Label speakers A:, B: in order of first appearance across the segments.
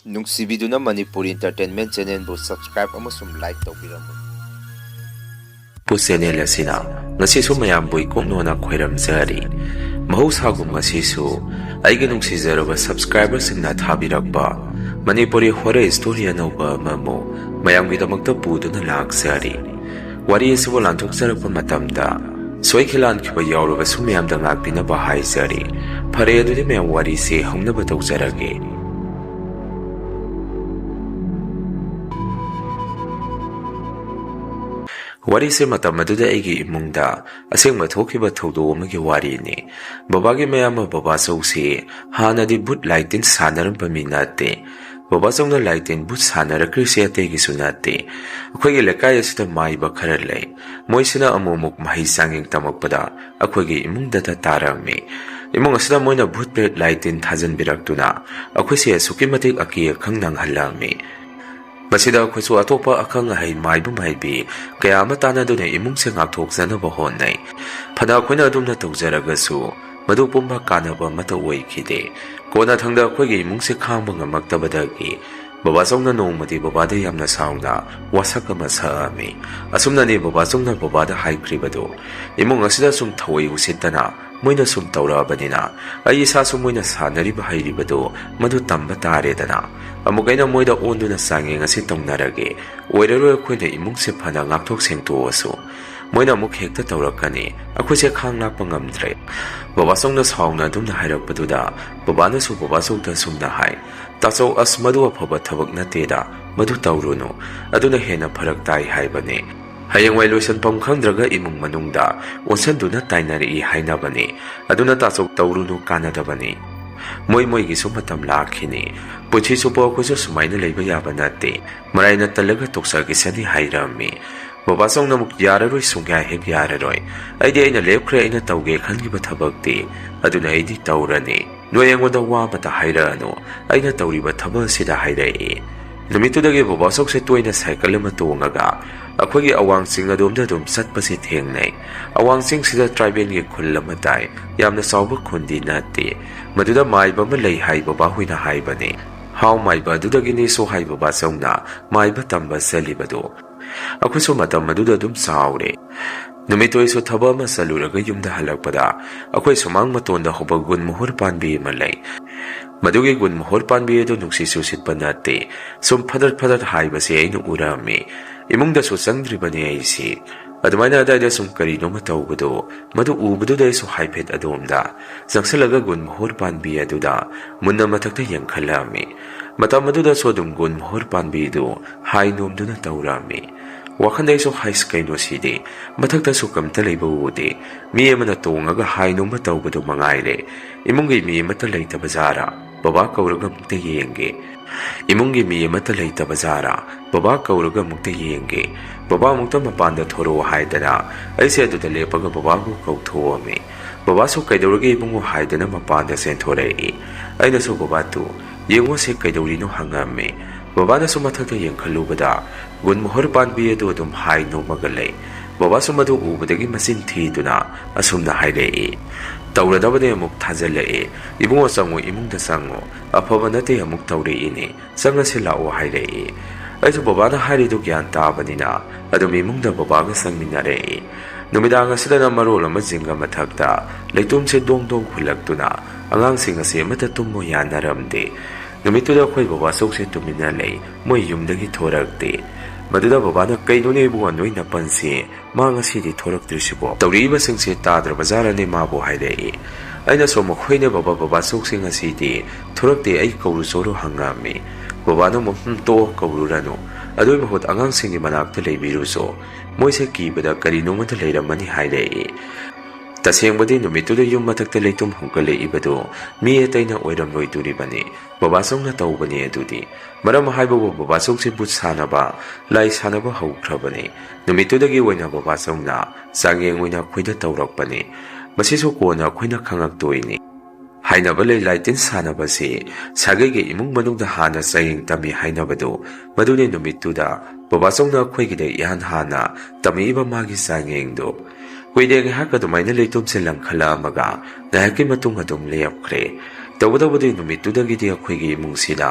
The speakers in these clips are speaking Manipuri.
A: ꯅꯨꯡꯁꯤꯕꯤꯗꯨꯅ ꯃꯅꯤꯄꯨꯔꯤ ꯏꯟꯇꯔꯇꯦꯟꯃꯦꯟ ꯆꯦꯅꯦꯜꯕꯨ ꯁꯕꯁꯀ꯭ꯔꯥꯏꯕ ꯑꯃꯁꯨꯡ ꯂꯥꯏꯛ ꯇꯧꯕꯤꯔꯝꯃꯨ꯫
B: ꯆꯦꯅꯦꯜ ꯑꯁꯤꯅ ꯉꯁꯤꯁꯨ ꯃꯌꯥꯝꯕꯨ ꯏꯀꯣꯛꯅꯣꯅ ꯈꯣꯏꯔꯝꯖꯔꯤ꯫ ꯃꯍꯧꯁꯥꯒꯨꯝ ꯉꯁꯤꯁꯨ ꯑꯩꯒꯤ ꯅꯨꯡꯁꯤꯖꯔꯕ ꯁꯕꯁꯀ꯭ꯔꯥꯏꯕꯔꯁꯤꯡꯅ ꯊꯥꯕꯤꯔꯛꯄ ꯃꯅꯤꯄꯨꯔꯤ ꯍꯣꯔꯔ ꯁ꯭ꯇꯣꯔꯤ ꯑꯅꯧꯕ ꯑꯃꯃꯨꯛ ꯃꯌꯥꯝꯒꯤꯗꯃꯛꯇ ꯄꯨꯗꯨꯅ ꯂꯥꯛꯆꯔꯤ꯫ ꯋꯥꯔꯤ ꯑꯁꯤꯕꯨ ꯂꯥꯟꯊꯣꯛꯆꯔꯛꯄ ꯃꯇꯝꯗ ꯁꯣꯏꯈꯤꯂꯥꯟꯈꯤꯕ ꯌꯥꯎꯔꯕꯁꯨ ꯃꯌꯥꯝꯗ ꯉꯥꯛꯄꯤꯅꯕ ꯍꯥꯏꯖꯔꯤ꯫ ꯐꯔꯦ ꯑꯗꯨꯗꯤ ꯃꯌꯥꯝ ꯋꯥꯔꯤꯁꯦ ꯍꯧꯅꯕ ꯇꯧꯖꯔꯒꯦ꯫ ꯋꯥꯔꯤꯁꯦ ꯃꯇꯝ ꯑꯗꯨꯗ ꯑꯩꯒꯤ ꯏꯃꯨꯡꯗ ꯑꯁꯦꯡꯕ ꯊꯣꯛꯈꯤꯕ ꯊꯧꯗꯣꯛ ꯑꯃꯒꯤ ꯋꯥꯔꯤꯅꯤ꯫ ꯕꯕꯥꯒꯤ ꯃꯌꯥꯝꯕ ꯕꯕꯥꯆꯧꯁꯤ ꯍꯥꯟꯅꯗꯤ ꯕꯨꯠ ꯂꯥꯏꯇꯤꯟ ꯁꯥꯟꯅꯔꯝꯕ ꯃꯤ ꯅꯠꯇꯦ꯫ ꯕꯕꯥꯆꯧꯅ ꯂꯥꯏꯇꯤꯟ ꯕꯨꯠ ꯁꯥꯟꯅꯔꯛꯈ꯭ꯔꯤꯁꯤ ꯑꯇꯩꯒꯤꯁꯨ ꯅꯠꯇꯦ, ꯑꯩꯈꯣꯏꯒꯤ ꯂꯩꯀꯥꯏ ꯑꯁꯤꯗ ꯃꯥꯏꯕ ꯈꯔ ꯂꯩ꯫ ꯃꯣꯏꯁꯤꯅ ꯑꯃꯨꯛ ꯃꯍꯩ ꯆꯥꯡꯌꯦꯡ ꯇꯝꯃꯛꯄꯗ ꯑꯩꯈꯣꯏꯒꯤ ꯏꯃꯨꯡꯗꯇ ꯇꯥꯔꯝꯃꯤ꯫ ꯏꯃꯨꯡ ꯑꯁꯤꯗ ꯃꯣꯏꯅ ꯚꯨꯠ ꯄ꯭ꯔꯦꯠ ꯂꯥꯏꯇꯤꯟ ꯊꯥꯖꯟꯕꯤꯔꯛꯇꯨꯅ ꯑꯩꯈꯣꯏꯁꯦ ꯑꯁꯨꯛꯀꯤ ꯃꯇꯤꯛ ꯑꯀꯤ ꯑꯈꯪ ꯅꯪꯍꯜꯂꯝꯃꯤ꯫ ꯃꯁꯤꯗ ꯑꯩꯈꯣꯏꯁꯨ ꯑꯇꯣꯞꯄ ꯑꯈꯪ ꯑꯍꯩ ꯃꯥꯏꯕ ꯃꯥꯏꯕꯤ ꯀꯌꯥ ꯑꯃ ꯇꯥꯟꯅꯗꯨꯅ ꯏꯃꯨꯡꯁꯦ ꯉꯥꯛꯊꯣꯛꯆꯅꯕ ꯍꯣꯠꯅꯩ꯫ ꯐꯅ ꯑꯩꯈꯣꯏꯅ ꯑꯗꯨꯝꯅ ꯇꯧꯖꯔꯒꯁꯨ ꯃꯗꯨ ꯄꯨꯝꯕ ꯀꯥꯟꯅꯕ ꯑꯃꯠꯇ ꯑꯣꯏꯈꯤꯗꯦ꯫ ꯀꯣꯟꯅꯊꯪꯗ ꯑꯩꯈꯣꯏꯒꯤ ꯏꯃꯨꯡꯁꯦ ꯈꯥꯡꯕ ꯉꯝꯃꯛꯇꯕꯗꯒꯤ ꯕꯕꯥꯆꯧꯅ ꯅꯣꯡꯃꯗꯤ ꯕꯕꯥꯗ ꯌꯥꯝꯅ ꯁꯥꯎꯅ ꯋꯥꯁꯛ ꯑꯃ ꯁꯛꯑꯝꯃꯤ꯫ ꯑꯁꯨꯝꯅꯅꯤ ꯕꯕꯥꯆꯧꯅ ꯕꯕꯥꯗ ꯍꯥꯏꯈ꯭ꯔꯤꯕꯗꯨ, ꯏꯃꯨꯡ ꯑꯁꯤꯗ ꯁꯨꯝ ꯊꯧꯑꯣꯏ ꯎꯁꯤꯠꯇꯅ ꯃꯣꯏꯅ ꯁꯨꯝ ꯇꯧꯔꯛꯑꯕꯅꯤꯅ ꯑꯩ ꯏꯁꯥꯁꯨ ꯃꯣꯏꯅ ꯁꯥꯟꯅꯔꯤꯕ ꯍꯩꯔꯤꯕꯗꯨ ꯃꯗꯨ ꯇꯝꯕ ꯇꯥꯔꯦꯗꯅ꯫ ꯑꯃꯨꯛ ꯑꯩꯅ ꯃꯣꯏꯗ ꯑꯣꯟꯗꯨꯅ ꯆꯥꯡꯌꯦꯡ ꯑꯁꯤ ꯇꯧꯅꯔꯒꯦ꯫ ꯑꯣꯏꯔꯔꯣꯏ ꯑꯩꯈꯣꯏꯅ ꯏꯃꯨꯡꯁꯦ ꯐꯅ ꯉꯥꯛꯊꯣꯛ ꯁꯦꯡꯇꯣꯛꯑꯁꯨ ꯃꯣꯏꯅ ꯑꯃꯨꯛ ꯍꯦꯛꯇ ꯇꯧꯔꯛꯀꯅꯤ꯫ ꯑꯩꯈꯣꯏꯁꯦ ꯈꯥꯡ ꯂꯥꯛꯄ ꯉꯝꯗ꯭ꯔꯦ꯫ ꯕꯕꯥꯆꯧꯅ ꯁꯥꯎꯅ ꯑꯗꯨꯝꯅ ꯍꯥꯏꯔꯛꯄꯗꯨꯗ ꯕꯕꯥꯅꯁꯨ ꯕꯕꯥꯆꯧꯗ ꯁꯨꯝꯅ ꯍꯥꯏ, ꯇꯥꯆꯧ ꯑꯁ ꯃꯗꯨ ꯑꯐꯕ ꯊꯕꯛ ꯅꯠꯇꯦꯗ, ꯃꯗꯨ ꯇꯧꯔꯨꯅꯨ, ꯑꯗꯨꯅ ꯍꯦꯟꯅ ꯐꯔꯛ ꯇꯥꯏ ꯍꯥꯏꯕꯅꯤ꯫ ꯍꯌꯦꯡꯋꯥꯏ ꯂꯣꯏꯁꯟꯐꯝ ꯈꯪꯗ꯭ꯔꯒ ꯏꯃꯨꯡ ꯃꯅꯨꯡꯗ ꯑꯣꯟꯁꯟꯗꯨꯅ ꯇꯥꯏꯅꯔꯛꯏ ꯍꯥꯏꯅꯕꯅꯤ꯫ ꯑꯗꯨꯅ ꯇꯥꯆꯧ ꯇꯧꯔꯨꯅꯨ, ꯀꯥꯟꯅꯗꯕꯅꯤ꯫ ꯃꯣꯏꯒꯤꯁꯨ ꯃꯇꯝ ꯂꯥꯛꯈꯤꯅꯤ꯫ ꯄꯨꯟꯁꯤ ꯆꯨꯞꯄ ꯑꯩꯈꯣꯏꯁꯨ ꯁꯨꯃꯥꯏꯅ ꯂꯩꯕ ꯌꯥꯕ ꯅꯠꯇꯦ꯫ ꯃꯔꯥꯏꯅ ꯇꯜꯂꯒ ꯇꯣꯛꯆꯈꯤꯁꯅꯤ ꯍꯥꯏꯔꯝꯃꯤ꯫ ꯕꯕꯥꯆꯧꯅ ꯑꯃꯨꯛ ꯌꯥꯔꯔꯣꯏ, ꯁꯨꯡꯌꯥ ꯍꯦꯛ ꯌꯥꯔꯔꯣꯏ꯫ ꯑꯩꯅ ꯂꯦꯞꯈ꯭ꯔꯦ ꯑꯩꯅ ꯇꯧꯒꯦ ꯈꯟꯈꯤꯕ ꯊꯕꯛꯇꯤ, ꯑꯗꯨꯅ ꯑꯩꯗꯤ ꯇꯧꯔꯅꯤ꯫ ꯅꯣꯏ ꯑꯩꯉꯣꯟꯗ ꯋꯥ ꯑꯃꯇ ꯍꯥꯏꯔꯛꯑꯅꯨ, ꯑꯩꯅ ꯇꯧꯔꯤꯕ ꯊꯕꯛ ꯑꯁꯤꯗ ꯍꯥꯏꯔꯛꯏ꯫ ꯅꯨꯃꯤꯠꯇꯨꯗꯒꯤ ꯕꯕꯥꯆꯧꯁꯦ ꯇꯣꯏꯅ ꯁꯥꯏꯀꯜ ꯑꯃ ꯇꯣꯡꯉꯒ ꯑꯩꯈꯣꯏꯒꯤ ꯑꯋꯥꯡ ꯆꯤꯡ ꯑꯗꯣꯝꯗ ꯑꯗꯨꯝ ꯆꯠꯄꯁꯤ ꯊꯦꯡꯅꯩ꯫ ꯑꯋꯥꯡ ꯆꯤꯡꯁꯤꯗ ꯇ꯭ꯔꯥꯏꯕꯦꯜꯒꯤ ꯈꯨꯜ ꯑꯃ ꯇꯥꯏ꯫ ꯌꯥꯝꯅ ꯆꯥꯎꯕ ꯈꯨꯟꯗꯤ ꯅꯠꯇꯦ꯫ ꯃꯗꯨꯗ ꯃꯥꯏꯕ ꯑꯃ ꯂꯩ ꯍꯥꯏ ꯕꯕꯥꯍꯣꯏꯅ ꯍꯥꯏꯕꯅꯤ꯫ ꯍꯥꯎ ꯃꯥꯏꯕ ꯑꯗꯨꯗꯒꯤꯅꯤꯁꯨ ꯍꯥꯏ ꯕꯕꯥꯆꯧꯅ ꯃꯥꯏꯕ ꯇꯝꯕ ꯆꯠꯂꯤꯕꯗꯨ꯫ ꯑꯩꯈꯣꯏꯁꯨ ꯃꯇꯝ ꯑꯗꯨꯗ ꯑꯗꯨꯝ ꯆꯥꯎꯔꯦ꯫ ꯅꯨꯃꯤꯠꯇꯨ ꯑꯩꯁꯨ ꯊꯕꯛ ꯑꯃ ꯆꯠꯂꯨꯔꯒ ꯌꯨꯝꯗ ꯍꯜꯂꯛꯄꯗ ꯑꯩꯈꯣꯏ ꯁꯨꯃꯥꯡ ꯃꯇꯣꯟꯗ ꯍꯧꯕ ꯒꯨꯟ ꯃꯣꯍꯣꯔ ꯄꯥꯟꯕꯤ ꯑꯃ ꯂꯩ꯫ ꯃꯗꯨꯒꯤ ꯒꯨꯟ ꯃꯣꯍꯣꯔ ꯄꯥꯟꯕꯤ ꯑꯗꯨ ꯅꯨꯡꯁꯤꯠꯁꯨ ꯁꯤꯠꯄ ꯅꯠꯇꯦ, ꯁꯨꯝ ꯐꯗꯠ ꯍꯥꯏꯕꯁꯦ ꯑꯩꯅ ꯎꯔꯝꯃꯤ꯫ ꯏꯃꯨꯡꯗꯁꯨ ꯆꯪꯗ꯭ꯔꯤꯕꯅꯤ ꯑꯩꯁꯤ꯫ ꯑꯗꯨꯃꯥꯏꯅ ꯑꯗꯥꯏꯗ ꯁꯨꯝ ꯀꯔꯤꯅꯣꯃ ꯇꯧꯕꯗꯣ, ꯃꯗꯨ ꯎꯕꯗꯨꯗ ꯑꯩꯁꯨ ꯍꯥꯏꯐꯦꯠ ꯑꯗꯣꯝꯗ ꯆꯪꯁꯤꯜꯂꯒ ꯒꯨꯟ ꯃꯣꯍꯣꯔ ꯄꯥꯟꯕꯤ ꯑꯗꯨꯗ ꯃꯨꯟꯅ ꯃꯊꯛꯇ ꯌꯦꯡꯈꯠꯂꯝꯃꯤ꯫ ꯃꯇꯝ ꯑꯗꯨꯗꯁꯨ ꯑꯗꯨꯝ ꯒꯨꯟ ꯃꯣꯍꯣꯔ ꯄꯥꯟꯕꯤꯗꯨ ꯍꯥꯏ ꯅꯣꯝꯗꯨꯅ ꯇꯧꯔꯝꯃꯤ꯫ ꯋꯥꯈꯟꯗ ꯑꯩꯁꯨ ꯍꯥꯏꯁ ꯀꯩꯅꯣ ꯁꯤꯗꯤ, ꯃꯊꯛꯇꯁꯨ ꯀꯝꯇ ꯂꯩꯕ ꯎꯗꯦ, ꯃꯤ ꯑꯃꯅ ꯇꯣꯡꯉꯒ ꯍꯥꯏ ꯅꯣꯝꯕ ꯇꯧꯕꯗꯨ ꯃꯉꯥꯏꯔꯦ꯫ ꯏꯃꯨꯡꯒꯤ ꯃꯤ ꯑꯃꯠꯇ ꯂꯩꯇꯕ ꯖꯥꯔꯥ, ꯕꯕꯥ ꯀꯧꯔꯒ ꯑꯃꯨꯛꯇ ꯌꯦꯡꯒꯦ꯫ ꯏꯃꯨꯡꯒꯤ ꯃꯤ ꯑꯃꯠꯇ ꯂꯩꯇꯕ ꯖꯥꯔꯥ, ꯕꯕꯥ ꯀꯧꯔꯒ ꯑꯃꯨꯛꯇ ꯌꯦꯡꯒꯦ꯫ ꯕꯕꯥ ꯑꯃꯨꯛꯇ ꯃꯄꯥꯟꯗ ꯊꯣꯔꯛꯑꯣ ꯍꯥꯏꯗꯅ ꯑꯩꯁꯦ ꯑꯗꯨꯗ ꯂꯦꯞꯄꯒ ꯕꯕꯥꯕꯨ ꯀꯧꯊꯣꯛꯑꯝꯃꯤ꯫ ꯕꯕꯥꯁꯨ ꯀꯩꯗꯧꯔꯒꯦ ꯏꯕꯨꯡꯉꯣ ꯍꯥꯏꯗꯅ ꯃꯄꯥꯟꯗ ꯆꯦꯟꯊꯣꯔꯛꯏ꯫ ꯑꯩꯅꯁꯨ ꯕꯕꯥꯗꯨ ꯌꯦꯡꯉꯣꯁꯦ ꯀꯩꯗꯧꯔꯤꯅꯣ ꯍꯪꯉꯝꯃꯤ꯫ ꯕꯕꯥꯅꯁꯨ ꯃꯊꯛꯇ ꯌꯦꯡꯈꯠꯂꯨꯕꯗ ꯒꯨꯟ ꯃꯣꯍꯣꯔ ꯄꯥꯟꯕꯤ ꯑꯗꯨ ꯑꯗꯨꯝ ꯍꯥꯏ ꯅꯣꯝꯃꯒ ꯂꯩ꯫ ꯕꯕꯥꯁꯨ ꯃꯗꯨ ꯎꯕꯗꯒꯤ ꯃꯆꯤꯟ ꯊꯤꯗꯨꯅ ꯑꯁꯨꯝꯅ ꯍꯥꯏꯔꯛꯏ, ꯇꯧꯔꯗꯕꯅꯦ ꯑꯃꯨꯛ ꯊꯥꯖꯤꯜꯂꯛꯏ꯫ ꯏꯕꯨꯡꯉꯣ ꯆꯪꯉꯣ, ꯏꯃꯨꯡꯗ ꯆꯪꯉꯣ, ꯑꯐꯕ ꯅꯠꯇꯦ ꯑꯃꯨꯛ ꯇꯧꯔꯛꯏꯅꯤ, ꯆꯪꯉꯁꯤ ꯂꯥꯛꯑꯣ ꯍꯥꯏꯔꯛꯏ꯫ ꯑꯩꯁꯨ ꯕꯕꯥꯅ ꯍꯥꯏꯔꯤꯗꯨ ꯒ꯭ꯌꯥꯟ ꯇꯥꯕꯅꯤꯅ ꯑꯗꯨꯝ ꯏꯃꯨꯡꯗ ꯕꯕꯥꯒ ꯆꯪꯃꯤꯟꯅꯔꯛꯏ꯫ ꯅꯨꯃꯤꯗꯥꯡ ꯑꯁꯤꯗꯅ ꯃꯔꯣꯜ ꯑꯃ ꯖꯤꯡꯒ ꯃꯊꯛꯇ ꯂꯩꯇꯨꯝꯁꯦ ꯗꯣꯡ ꯗꯣꯡ ꯍꯨꯜꯂꯛꯇꯨꯅ ꯑꯉꯥꯡꯁꯤꯡ ꯑꯁꯤ ꯑꯃꯠꯇ ꯇꯨꯝꯃꯨ ꯌꯥꯅꯔꯝꯗꯦ꯫ ꯅꯨꯃꯤꯠꯇꯨꯗ ꯑꯩꯈꯣꯏ ꯕꯕꯥꯆꯧꯁꯦ ꯇꯨꯃꯤꯟꯅ ꯂꯩ, ꯃꯣꯏ ꯌꯨꯝꯗꯒꯤ ꯊꯣꯔꯛꯇꯦ꯫ ꯃꯗꯨꯗ ꯕꯕꯥꯅ ꯀꯩꯅꯣꯅꯦ ꯏꯕꯨꯡꯉꯣ ꯅꯣꯏ ꯅꯄꯟꯁꯤ, ꯃꯥ ꯉꯁꯤꯗꯤ ꯊꯣꯔꯛꯇ꯭ꯔꯤꯁꯤꯕꯣ, ꯇꯧꯔꯛꯏꯕꯁꯤꯡꯁꯦ ꯇꯥꯗ꯭ꯔꯕꯖꯥꯔꯅꯦ ꯃꯥꯕꯨ ꯍꯥꯏꯔꯛꯏ꯫ ꯑꯩꯅꯁꯨ ꯃꯈꯣꯏꯅꯦ ꯕꯕꯥꯆꯧꯁꯦ ꯉꯁꯤꯗꯤ ꯊꯣꯔꯛꯇꯦ, ꯑꯩ ꯀꯧꯔꯨ ꯆꯣꯔꯨ ꯍꯪꯉꯝꯃꯤ꯫ ꯕꯕꯥꯅ ꯑꯃꯨꯛ ꯇꯣꯛꯑꯣ ꯀꯧꯔꯨꯔꯅꯨ, ꯑꯗꯨꯏ ꯃꯍꯨꯠ ꯑꯉꯥꯡꯁꯤꯡꯒꯤ ꯃꯅꯥꯛꯇ ꯂꯩꯕꯤꯔꯨꯆꯣ, ꯃꯣꯏꯁꯦ ꯀꯤꯕꯗ ꯀꯔꯤꯅꯣꯃꯗ ꯂꯩꯔꯝꯃꯅꯤ ꯍꯥꯏꯔꯛꯏ꯫ ꯇꯁꯦꯡꯕꯗꯤ ꯅꯨꯃꯤꯠꯇꯨꯗ ꯌꯨꯝ ꯃꯊꯛꯇ ꯂꯩꯇꯨꯝ ꯍꯨꯝꯒꯠꯂꯛꯏꯕꯗꯨ ꯃꯤ ꯑꯇꯩꯅ ꯑꯣꯏꯔꯝꯂꯣꯏꯗꯣꯔꯤꯕꯅꯤ, ꯕꯕꯥꯆꯧꯅ ꯇꯧꯕꯅꯤ ꯑꯗꯨꯗꯤ꯫ ꯃꯔꯝ ꯍꯥꯏꯕꯕꯨ ꯕꯕꯥꯆꯧꯁꯦ ꯕꯨꯠ ꯁꯥꯟꯅꯕ, ꯂꯥꯏ ꯁꯥꯟꯅꯕ ꯍꯧꯈ꯭ꯔꯕꯅꯤ꯫ ꯅꯨꯃꯤꯠꯇꯨꯗꯒꯤ ꯑꯣꯏꯅ ꯕꯕꯥꯆꯧꯅ ꯆꯥꯡꯌꯦꯡ ꯑꯣꯏꯅ ꯑꯩꯈꯣꯏꯗ ꯇꯧꯔꯛꯄꯅꯤ꯫ ꯃꯁꯤꯁꯨ ꯀꯣꯟꯅ ꯑꯩꯈꯣꯏꯅ ꯈꯪꯉꯛꯇꯣꯏꯅꯤ꯫ ꯍꯥꯏꯅꯕ ꯂꯩ, ꯂꯥꯏꯇꯤꯟ ꯁꯥꯟꯅꯕꯁꯤ ꯁꯥꯒꯩꯒꯤ ꯏꯃꯨꯡ ꯃꯅꯨꯡꯗ ꯍꯥꯟꯅ ꯆꯥꯡꯌꯦꯡ ꯇꯝꯃꯤ ꯍꯥꯏꯅꯕꯗꯨ ꯃꯗꯨꯅꯤ ꯅꯨꯃꯤꯠꯇꯨꯗ ꯕꯕꯥꯆꯧꯅ ꯑꯩꯈꯣꯏꯒꯤꯗ ꯏꯍꯥꯟ ꯍꯥꯟꯅ ꯇꯝꯃꯛꯏꯕ ꯃꯥꯒꯤ ꯆꯥꯡꯌꯦꯡꯗꯨ꯫ ꯀꯨꯏꯗꯦ ꯉꯥꯏꯍꯥꯛ ꯑꯗꯨꯃꯥꯏꯅ ꯂꯩꯇꯨꯝꯁꯦ ꯂꯪꯈꯠꯂꯛꯑꯝꯃꯒ ꯉꯥꯏꯍꯥꯛꯀꯤ ꯃꯇꯨꯡ ꯑꯗꯨꯝ ꯂꯦꯞꯈ꯭ꯔꯦ꯫ ꯇꯧꯒꯗꯧꯕꯗꯤ ꯅꯨꯃꯤꯠꯇꯨꯗꯒꯤꯗꯤ ꯑꯩꯈꯣꯏꯒꯤ ꯏꯃꯨꯡꯁꯤꯗ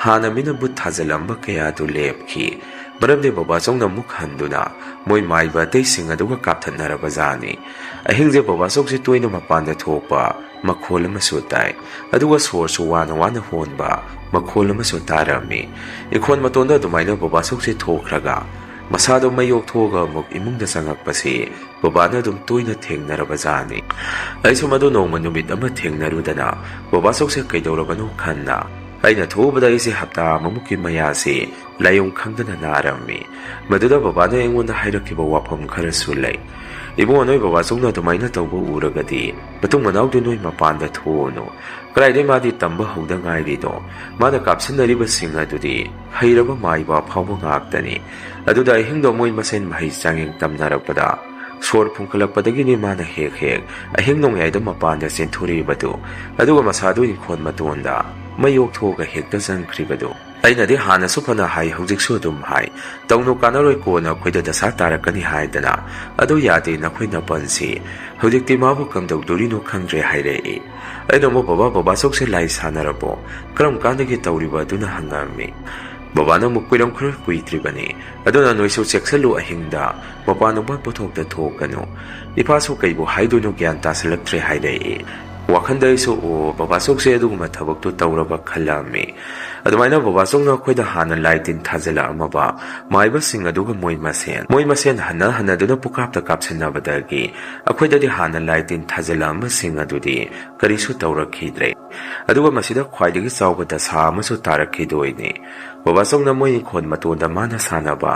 B: ꯍꯥꯟꯅ ꯃꯤꯅ ꯕꯨꯠ ꯊꯥꯖꯤꯜꯂꯝꯕ ꯀꯌꯥꯗꯨ ꯂꯦꯞꯈꯤ꯫ ꯃꯔꯝꯗꯤ ꯕꯕꯥꯆꯧꯅ ꯑꯃꯨꯛ ꯍꯟꯗꯨꯅ ꯃꯣꯏ ꯃꯥꯏꯕ ꯑꯇꯩꯁꯤꯡ ꯑꯗꯨꯒ ꯀꯥꯞꯊꯠꯅꯔꯕꯖꯥꯠꯅꯤ꯫ ꯑꯍꯤꯡꯁꯦ ꯕꯕꯥꯆꯧꯁꯤ ꯇꯣꯏꯅ ꯃꯄꯥꯟꯗ ꯊꯣꯛꯄ ꯃꯈꯣꯜ ꯑꯃꯁꯨ ꯇꯥꯏ, ꯑꯗꯨꯒ ꯁꯣꯔꯁꯨ ꯋꯥꯅ ꯋꯥꯅ ꯍꯣꯟꯕ ꯃꯈꯣꯜ ꯑꯃꯁꯨ ꯇꯥꯔꯝꯃꯤ꯫ ꯏꯈꯣꯟ ꯃꯇꯣꯟꯗ ꯑꯗꯨꯃꯥꯏꯅ ꯕꯕꯥꯆꯧꯁꯤ ꯊꯣꯛꯈ꯭ꯔꯒ ꯃꯁꯥꯗꯣ ꯃꯩꯌꯣꯛꯊꯣꯛꯑꯒ ꯑꯃꯨꯛ ꯏꯃꯨꯡꯗ ꯆꯪꯉꯛꯄꯁꯤ ꯕꯕꯥꯅ ꯑꯗꯨꯝ ꯇꯣꯏꯅ ꯊꯦꯡꯅꯔꯕꯖꯥꯠꯅꯤ꯫ ꯑꯩꯁꯨ ꯃꯗꯨ ꯅꯣꯡꯃ ꯅꯨꯃꯤꯠ ꯑꯃ ꯊꯦꯡꯅꯔꯨꯗꯅ ꯕꯕꯥꯆꯧꯁꯦ ꯀꯩꯗꯧꯔꯕꯅꯣ ꯈꯟꯅ ꯑꯩꯅ ꯊꯣꯛꯎꯕꯗ ꯑꯩꯁꯦ ꯍꯞꯇꯥ ꯑꯃꯃꯨꯛꯀꯤ ꯃꯌꯥꯁꯤ ꯂꯥꯏꯑꯣꯡ ꯈꯪꯗꯅ ꯅꯥꯔꯝꯃꯤ꯫ ꯃꯗꯨꯗ ꯕꯕꯥꯅ ꯑꯩꯉꯣꯟꯗ ꯍꯥꯏꯔꯛꯈꯤꯕ ꯋꯥꯐꯝ ꯈꯔꯁꯨ ꯂꯩ꯫ "ꯏꯕꯨꯡꯉꯣ, ꯅꯣꯏ ꯕꯕꯥꯆꯧꯅ ꯑꯗꯨꯃꯥꯏꯅ ꯇꯧꯕ ꯎꯔꯒꯗꯤ ꯃꯇꯨꯡ ꯃꯅꯥꯎꯗꯤ ꯅꯣꯏ ꯃꯄꯥꯟꯗ ꯊꯣꯛꯑꯅꯨ꯫ ꯀꯗꯥꯏꯗꯩ ꯃꯥꯗꯤ ꯇꯝꯕ ꯍꯧꯗ ꯉꯥꯏꯔꯤꯗꯣ, ꯃꯥꯅ ꯀꯥꯞꯁꯤꯟꯅꯔꯤꯕꯁꯤꯡ ꯑꯗꯨꯗꯤ ꯍꯩꯔꯕ ꯃꯥꯏꯕ ꯑꯐꯥꯎꯕ ꯉꯥꯛꯇꯅꯤ꯫ ꯑꯗꯨꯗ ꯑꯍꯤꯡꯗꯣ ꯃꯣꯏ ꯃꯁꯦꯟ ꯃꯍꯩ ꯆꯥꯡꯌꯦꯡ ꯇꯝꯅꯔꯛꯄꯗ ꯁꯣꯔ ꯐꯨꯡꯈꯠꯂꯛꯄꯗꯒꯤꯅꯤ ꯃꯥꯅ ꯍꯦꯛ ꯍꯦꯛ ꯑꯍꯤꯡ ꯅꯣꯡꯌꯥꯏꯗ ꯃꯄꯥꯟꯗ ꯆꯦꯟꯊꯣꯔꯛꯏꯕꯗꯨ, ꯑꯗꯨꯒ ꯃꯁꯥꯗꯨ ꯏꯪꯈꯣꯜ ꯃꯇꯣꯟꯗ ꯃꯩ ꯌꯣꯛꯊꯣꯛꯑꯒ ꯍꯦꯛꯇ ꯆꯪꯈ꯭ꯔꯤꯕꯗꯨ꯫ ꯑꯩꯅꯗꯤ ꯍꯥꯟꯅꯁꯨ ꯐꯅ ꯍꯥꯏ, ꯍꯧꯖꯤꯛꯁꯨ ꯑꯗꯨꯝ ꯍꯥꯏ, ꯇꯧꯅꯨ ꯀꯥꯟꯅꯔꯣꯏ, ꯀꯣꯟꯅ ꯑꯩꯈꯣꯏꯗ ꯗꯁꯥ ꯇꯥꯔꯛꯀꯅꯤ ꯍꯥꯏꯗꯅ, ꯑꯗꯨ ꯌꯥꯗꯦ ꯅꯈꯣꯏ ꯅꯄꯟꯁꯤ, ꯍꯧꯖꯤꯛꯇꯤ ꯃꯥꯕꯨ ꯀꯝꯗꯧꯗꯣꯔꯤꯅꯣ ꯈꯪꯗ꯭ꯔꯦ" ꯍꯥꯏꯔꯛꯏ꯫ ꯑꯩꯅ ꯑꯃꯨꯛ "ꯕꯕꯥꯆꯧꯁꯦ ꯂꯥꯏ ꯁꯥꯟꯅꯔꯕꯣ? ꯀꯔꯝ ꯀꯥꯟꯗꯒꯤ ꯇꯧꯔꯤꯕ?" ꯑꯗꯨꯅ ꯍꯪꯉꯝꯃꯤ꯫ ꯕꯕꯥꯅ ꯑꯃꯨꯛ "ꯀꯨꯏꯔꯝ ꯈꯔ ꯀꯨꯏꯗ꯭ꯔꯤꯕꯅꯤ, ꯑꯗꯨꯅ ꯅꯣꯏꯁꯨ ꯆꯦꯛꯁꯤꯜꯂꯨ, ꯑꯍꯤꯡꯗ ꯃꯄꯥꯟ ꯅꯨꯡꯄꯥꯟ ꯄꯣꯊꯣꯛꯇ ꯊꯣꯛꯀꯅꯨ." ꯏꯄꯥꯁꯨ ꯀꯩꯕꯨ ꯍꯥꯏꯗꯣꯏꯅꯣ ꯒ꯭ꯌꯥꯟ ꯇꯥꯁꯤꯜꯂꯛꯇ꯭ꯔꯦ ꯍꯥꯏꯔꯛꯏ꯫ ꯋꯥꯈꯟꯗ ꯑꯩꯁꯨ ꯕꯕꯥꯆꯧꯁꯦ ꯑꯗꯨꯒꯨꯝꯕ ꯊꯕꯛꯇꯨ ꯇꯧꯔꯕ ꯈꯜꯂꯝꯃꯤ꯫ ꯑꯗꯨꯃꯥꯏꯅ ꯕꯕꯥꯆꯧꯅ ꯑꯩꯈꯣꯏꯗ ꯍꯥꯟꯅ ꯂꯥꯏ ꯇꯤꯟ ꯊꯥꯖꯤꯜꯂꯛꯑꯝꯃꯕ ꯃꯥꯏꯕꯁꯤꯡ ꯑꯗꯨꯒ ꯃꯣꯏ ꯃꯁꯦꯟ ꯍꯟꯅ ꯍꯟꯅꯗꯨꯅ ꯄꯨꯀꯥꯞꯇ ꯀꯥꯞꯁꯤꯟꯅꯕꯗꯒꯤ ꯑꯩꯈꯣꯏꯗꯗꯤ ꯍꯥꯟꯅ ꯂꯥꯏ ꯇꯤꯟ ꯊꯥꯖꯤꯜꯂꯛꯑꯝꯕꯁꯤꯡ ꯑꯗꯨꯗꯤ ꯀꯔꯤꯁꯨ ꯇꯧꯔꯛꯈꯤꯗ꯭ꯔꯦ꯫ ꯑꯗꯨꯒ ꯃꯁꯤꯗ ꯈ꯭ꯋꯥꯏꯗꯒꯤ ꯆꯥꯎꯕ ꯗꯁꯥ ꯑꯃꯁꯨ ꯇꯥꯔꯛꯈꯤꯗꯣꯏꯅꯤ꯫ ꯕꯕꯥꯆꯧꯅ ꯃꯣꯏ ꯏꯪꯈꯣꯜ ꯃꯇꯣꯟꯗ ꯃꯥꯅ ꯁꯥꯟꯅꯕ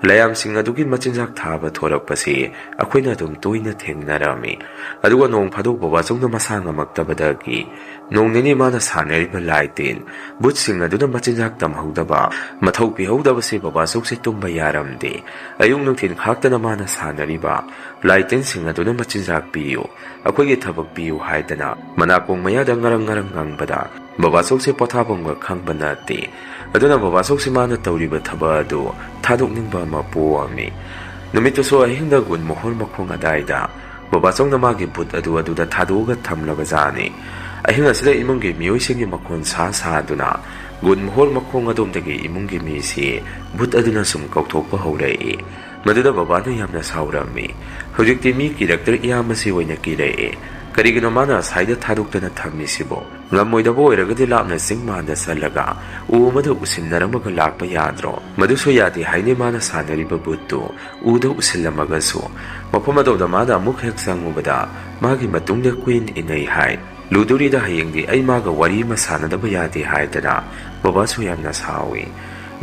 B: ꯂꯌꯥꯝꯁꯤꯡ ꯑꯗꯨꯒꯤ ꯃꯆꯤꯟꯖꯥꯛ ꯊꯥꯕ ꯊꯣꯔꯛꯄꯁꯤ ꯑꯩꯈꯣꯏꯅ ꯑꯗꯨꯝ ꯇꯣꯏꯅ ꯊꯦꯡꯅꯔꯝꯃꯤ꯫ ꯑꯗꯨꯒ ꯅꯣꯡ ꯐꯥꯗꯣꯛ ꯕꯕꯥꯆꯧꯅ ꯃꯁꯥ ꯉꯝꯃꯛꯇꯕꯗꯒꯤ ꯅꯣꯡ ꯅꯤꯅꯤ ꯃꯥꯅ ꯁꯥꯟꯅꯔꯤꯕ ꯂꯥꯏ ꯇꯤꯟ ꯕꯨꯠꯁꯤꯡ ꯑꯗꯨꯅ ꯃꯆꯤꯟꯖꯥꯛ ꯇꯝꯍꯧꯗꯕ, ꯃꯊꯧ ꯄꯤꯍꯧꯗꯕꯁꯤ ꯕꯕꯥꯆꯧꯁꯦ ꯇꯨꯝꯕ ꯌꯥꯔꯝꯗꯦ꯫ ꯑꯌꯨꯛ ꯅꯨꯡꯊꯤꯜ ꯈꯥꯛꯇꯅ ꯃꯥꯅ ꯁꯥꯟꯅꯔꯤꯕ ꯂꯥꯏ ꯇꯤꯟꯁꯤꯡ ꯑꯗꯨꯅ ꯃꯆꯤꯟꯖꯥꯛ ꯄꯤꯌꯨ, ꯑꯩꯈꯣꯏꯒꯤ ꯊꯕꯛ ꯄꯤꯌꯨ ꯍꯥꯏꯗꯅ ꯃꯅꯥꯀꯣꯡ ꯃꯌꯥꯗ ꯉꯔꯪ ꯉꯔꯪ ꯉꯪꯕꯗ ꯕꯕꯥꯆꯧꯁꯦ ꯄꯣꯊꯥꯐꯝꯒ ꯈꯪꯕ ꯅꯠꯇꯦ꯫ ꯑꯗꯨꯅ ꯕꯕꯥꯆꯧꯁꯦ ꯃꯥꯅ ꯇꯧꯔꯤꯕ ꯊꯕꯛ ꯑꯗꯨ ꯊꯥꯗꯣꯛꯅꯤꯡꯕ ꯑꯃ ꯄꯣꯛꯑꯝꯃꯤ꯫ ꯅꯨꯃꯤꯠꯇꯨꯁꯨ ꯑꯍꯤꯡꯗ ꯒꯨꯟ ꯃꯣꯍꯣꯔ ꯃꯈꯣꯡ ꯑꯗꯥꯏꯗ ꯕꯕꯥꯆꯧꯅ ꯃꯥꯒꯤ ꯕꯨꯠ ꯑꯗꯨꯗ ꯊꯥꯗꯣꯛꯑꯒ ꯊꯝꯂꯕꯖꯥꯠꯅꯤ꯫ ꯑꯍꯤꯡ ꯑꯁꯤꯗ ꯏꯃꯨꯡꯒꯤ ꯃꯤꯑꯣꯏꯁꯤꯡꯒꯤ ꯃꯈꯣꯟ ꯁꯥꯗꯨꯅ ꯒꯨꯟ ꯃꯣꯍꯣꯔ ꯃꯈꯣꯡ ꯑꯗꯣꯝꯗꯒꯤ ꯏꯃꯨꯡꯒꯤ ꯃꯤꯁꯤ ꯕꯨꯠ ꯑꯗꯨꯅ ꯁꯨꯝ ꯀꯧꯊꯣꯛꯄ ꯍꯧꯔꯛꯏ꯫ ꯃꯗꯨꯗ ꯕꯕꯥꯅ ꯌꯥꯝꯅ ꯁꯥꯎꯔꯝꯃꯤ꯫ ꯍꯧꯖꯤꯛꯇꯤ ꯃꯤ ꯀꯤꯔꯛꯇ꯭ꯔꯦ, ꯏꯌꯥꯝꯕꯁꯤ ꯑꯣꯏꯅ ꯀꯤꯔꯛꯑꯦ꯫ ꯀꯔꯤꯒꯤꯅꯣ ꯃꯥꯅ ꯑꯁꯥꯏꯗ ꯊꯥꯗꯣꯛꯇꯅ ꯊꯝꯃꯤꯁꯤꯕꯣ? ꯉꯝꯃꯣꯏꯗꯕ ꯑꯣꯏꯔꯒꯗꯤ ꯂꯥꯞꯅ ꯆꯤꯡ ꯃꯥꯟꯗ ꯆꯠꯂꯒ ꯎ ꯑꯃꯗ ꯎꯁꯤꯟꯅꯔꯝꯃꯒ ꯂꯥꯛꯄ ꯌꯥꯗ꯭ꯔꯣ? ꯃꯗꯨꯁꯨ ꯌꯥꯗꯦ ꯍꯥꯏꯅꯦ ꯃꯥꯅ ꯁꯥꯟꯅꯔꯤꯕ ꯕꯨꯠꯇꯨ ꯎꯗ ꯎꯁꯤꯜꯂꯝꯃꯒꯁꯨ꯫ ꯃꯐꯝ ꯑꯗꯨꯗ ꯃꯥꯅ ꯑꯃꯨꯛ ꯍꯦꯛ ꯆꯪꯉꯨꯕꯗ ꯃꯥꯒꯤ ꯃꯇꯨꯡꯗ ꯀꯨꯏꯟ ꯏꯟꯅꯩ ꯍꯥꯏ꯫ ꯂꯨꯗꯣꯔꯤꯗ ꯍꯌꯦꯡꯗꯤ ꯑꯩ ꯃꯥꯒ ꯋꯥꯔꯤ ꯑꯃ ꯁꯥꯟꯅꯗꯕ ꯌꯥꯗꯦ ꯍꯥꯏꯗꯅ ꯕꯕꯥꯁꯨ ꯌꯥꯝꯅ ꯁꯥꯎꯏ꯫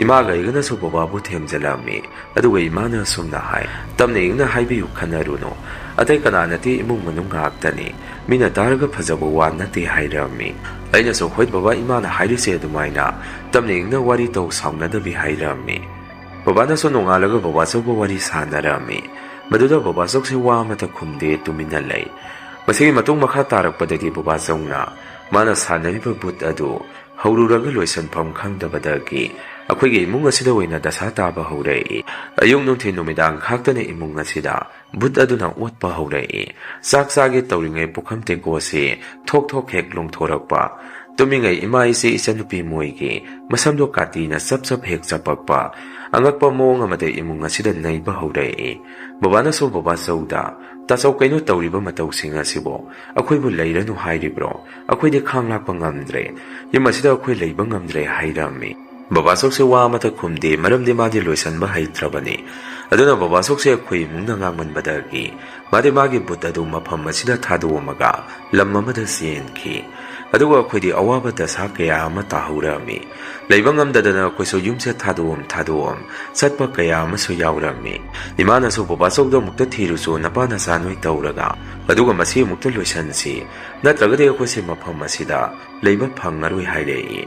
B: ꯏꯃꯥꯒ ꯑꯩꯒꯅꯁꯨ ꯕꯕꯥꯕꯨ ꯊꯦꯝꯖꯤꯜꯂꯝꯃꯤ꯫ ꯑꯗꯨꯒ ꯏꯃꯥꯅ ꯑꯁꯨꯝꯅ ꯍꯥꯏ, "ꯇꯞꯅ ꯏꯪꯅ ꯍꯥꯏꯕꯤꯌꯨ, ꯈꯟꯅꯔꯨꯅꯨ, ꯑꯇꯩ ꯀꯅꯥ ꯅꯠꯇꯦ, ꯏꯃꯨꯡ ꯃꯅꯨꯡ ꯉꯥꯛꯇꯅꯤ, ꯃꯤꯅ ꯇꯥꯔꯒ ꯐꯖꯕ ꯋꯥ ꯅꯠꯇꯦ" ꯍꯥꯏꯔꯝꯃꯤ꯫ ꯑꯩꯅꯁꯨ "ꯍꯣꯏ ꯕꯕꯥ, ꯏꯃꯥꯅ ꯍꯥꯏꯔꯤꯁꯦ ꯑꯗꯨꯃꯥꯏꯅ ꯇꯞꯅ ꯏꯪꯅ ꯋꯥꯔꯤ ꯇꯧ, ꯁꯥꯎꯅꯗꯕꯤ" ꯍꯥꯏꯔꯝꯃꯤ꯫ ꯕꯕꯥꯅꯁꯨ ꯅꯣꯡꯉꯥꯜꯂꯒ ꯕꯕꯥꯆꯧꯒ ꯋꯥꯔꯤ ꯁꯥꯟꯅꯔꯝꯃꯤ꯫ ꯃꯗꯨꯗ ꯕꯕꯥꯆꯧꯁꯦ ꯋꯥ ꯑꯃꯠꯇ ꯈꯨꯝꯗꯦ, ꯇꯨꯃꯤꯟꯅ ꯂꯩ꯫ ꯃꯁꯤꯒꯤ ꯃꯇꯨꯡ ꯃꯈꯥ ꯇꯥꯔꯛꯄꯗꯗꯤ ꯕꯕꯥꯆꯧꯅ ꯃꯥꯅ ꯁꯥꯟꯅꯔꯤꯕ ꯕꯨꯠ ꯑꯗꯨ ꯍꯧꯔꯨꯔꯒ ꯂꯣꯏꯁꯟꯐꯝ ꯈꯪꯗꯕꯗꯒꯤ ꯑꯩꯈꯣꯏꯒꯤ ꯏꯃꯨꯡ ꯑꯁꯤꯗ ꯑꯣꯏꯅ ꯗꯁꯥ ꯇꯥꯕ ꯍꯧꯔꯛꯏ꯫ ꯑꯌꯨꯛ ꯅꯨꯡꯊꯤꯜ ꯅꯨꯃꯤꯗꯥꯡ ꯈꯥꯛꯇꯅ ꯏꯃꯨꯡ ꯑꯁꯤꯗ ꯕꯨꯠ ꯑꯗꯨꯅ ꯑꯣꯠꯄ ꯍꯧꯔꯛꯏ꯫ ꯆꯥꯛ ꯆꯥꯒꯦ ꯇꯧꯔꯤꯉꯩ ꯄꯨꯈꯝ ꯇꯦꯡꯀꯣꯠꯁꯤ ꯊꯣꯛ ꯊꯣꯛ ꯍꯦꯛ ꯂꯣꯡꯊꯣꯔꯛꯄ, ꯇꯨꯝꯃꯤꯉꯩ ꯏꯃꯥ ꯏꯆꯦ ꯏꯆꯟꯅꯨꯄꯤ ꯃꯣꯏꯒꯤ ꯃꯁꯝꯗꯣ ꯀꯥꯇꯤꯅ ꯆꯞ ꯆꯞ ꯍꯦꯛ ꯆꯞꯄꯛꯄ, ꯑꯉꯛꯄ ꯃꯑꯣꯡ ꯑꯃꯗ ꯏꯃꯨꯡ ꯑꯁꯤꯗ ꯅꯩꯕ ꯍꯧꯔꯛꯏ꯫ ꯕꯕꯥꯅꯁꯨ ꯕꯕꯥꯆꯧꯗ "ꯇꯥꯆꯧ, ꯀꯩꯅꯣ ꯇꯧꯔꯤꯕ ꯃꯇꯧꯁꯤꯡ ꯑꯁꯤꯕꯣ? ꯑꯩꯈꯣꯏꯕꯨ ꯂꯩꯔꯅꯨ ꯍꯥꯏꯔꯤꯕ꯭ꯔꯣ? ꯑꯩꯈꯣꯏꯗꯤ ꯈꯥꯡ ꯂꯥꯛꯄ ꯉꯝꯗ꯭ꯔꯦ, ꯌꯨꯝ ꯑꯁꯤꯗ ꯑꯩꯈꯣꯏ ꯂꯩꯕ ꯉꯝꯗ꯭ꯔꯦ" ꯍꯥꯏꯔꯝꯃꯤ꯫ ꯕꯕꯥꯆꯧꯁꯦ ꯋꯥ ꯑꯃꯠꯇ ꯈꯨꯝꯗꯦ, ꯃꯔꯝꯗꯤ ꯃꯥꯗꯤ ꯂꯣꯏꯁꯟꯕ ꯍꯩꯇ꯭ꯔꯕꯅꯤ꯫ ꯑꯗꯨꯅ ꯕꯕꯥꯆꯧꯁꯦ ꯑꯩꯈꯣꯏ ꯏꯃꯨꯡꯅ ꯉꯥꯡꯃꯟꯕꯗꯒꯤ ꯃꯥꯗꯤ ꯃꯥꯒꯤ ꯕꯨꯠ ꯑꯗꯨ ꯃꯐꯝ ꯑꯁꯤꯗ ꯊꯥꯗꯣꯛꯑꯝꯃꯒ ꯂꯝ ꯑꯃꯗ ꯆꯦꯟꯈꯤ꯫ ꯑꯗꯨꯒ ꯑꯩꯈꯣꯏꯗꯤ ꯑꯋꯥꯕ ꯗꯁꯥ ꯀꯌꯥ ꯑꯃ ꯇꯥꯍꯧꯔꯝꯃꯤ꯫ ꯂꯩꯕ ꯉꯝꯗꯗꯅ ꯑꯩꯈꯣꯏꯁꯨ ꯌꯨꯝꯁꯦ ꯊꯥꯗꯣꯛꯑꯝ ꯆꯠꯄ ꯀꯌా ꯑꯃꯁꯨ ꯌꯥꯎꯔꯝꯃꯤ꯫ ꯏꯃꯥꯅꯁꯨ "ꯕꯕꯥꯆꯧꯗꯣ ꯑꯃꯨꯛꯇ ꯊꯤꯔꯨꯆꯣ, ꯅꯄꯥ ꯅꯆꯥ ꯅꯣꯏ ꯇꯧꯔꯒ, ꯑꯗꯨꯒ ꯃꯁꯤ ꯑꯃꯨꯛꯇ ꯂꯣꯏꯁꯟꯁꯤ, ꯅꯠꯇ꯭ꯔꯒꯗꯤ ꯑꯩꯈꯣꯏꯁꯦ ꯃꯐꯝ ꯑꯁꯤꯗ ꯂꯩꯕ ꯐꯪꯉꯔꯣꯏ" ꯍꯥꯏꯔꯛꯏ꯫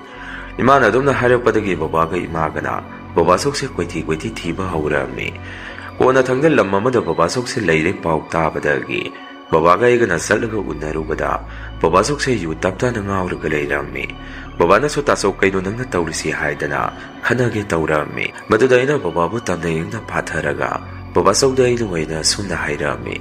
B: ꯏꯃꯥꯅ ꯑꯗꯨꯝꯅ ꯍꯥꯏꯔꯛꯄꯗꯒꯤ ꯕꯕꯥꯒ ꯏꯃꯥꯒꯅ ꯕꯕꯥꯆꯧꯁꯦ ꯀꯣꯏꯊꯤ ꯊꯤꯕ ꯍꯧꯔꯝꯃꯤ꯫ ꯀꯣꯟꯅ ꯊꯪꯗ ꯂꯝ ꯑꯃꯗ ꯕꯕꯥꯆꯧꯁꯦ ꯂꯩꯔꯦ ꯄꯥꯎ ꯇꯥꯕꯗꯒꯤ ꯕꯕꯥꯒ ꯑꯩꯒꯅ ꯆꯠꯂꯒ ꯎꯅꯔꯨꯕꯗ ꯕꯕꯥꯆꯧꯁꯦ ꯌꯨ ꯇꯞꯇꯥꯅ ꯉꯥꯎꯔꯒ ꯂꯩꯔꯝꯃꯤ꯫ ꯕꯕꯥꯅꯁꯨ "ꯇꯥꯆꯧ, ꯀꯩꯅꯣ ꯅꯪꯅ ꯇꯧꯔꯤꯁꯤ?" ꯍꯥꯏꯗꯅ ꯈꯟꯅꯒꯦ ꯇꯧꯔꯝꯃꯤ꯫ ꯃꯗꯨꯗ ꯑꯩꯅ ꯕꯕꯥꯕꯨ ꯇꯞꯅ ꯏꯪꯅ ꯐꯥꯊꯔꯒ ꯕꯕꯥꯆꯧꯗ ꯑꯩꯅ ꯑꯣꯏꯅ ꯑꯁꯨꯝꯅ ꯍꯥꯏꯔꯝꯃꯤ,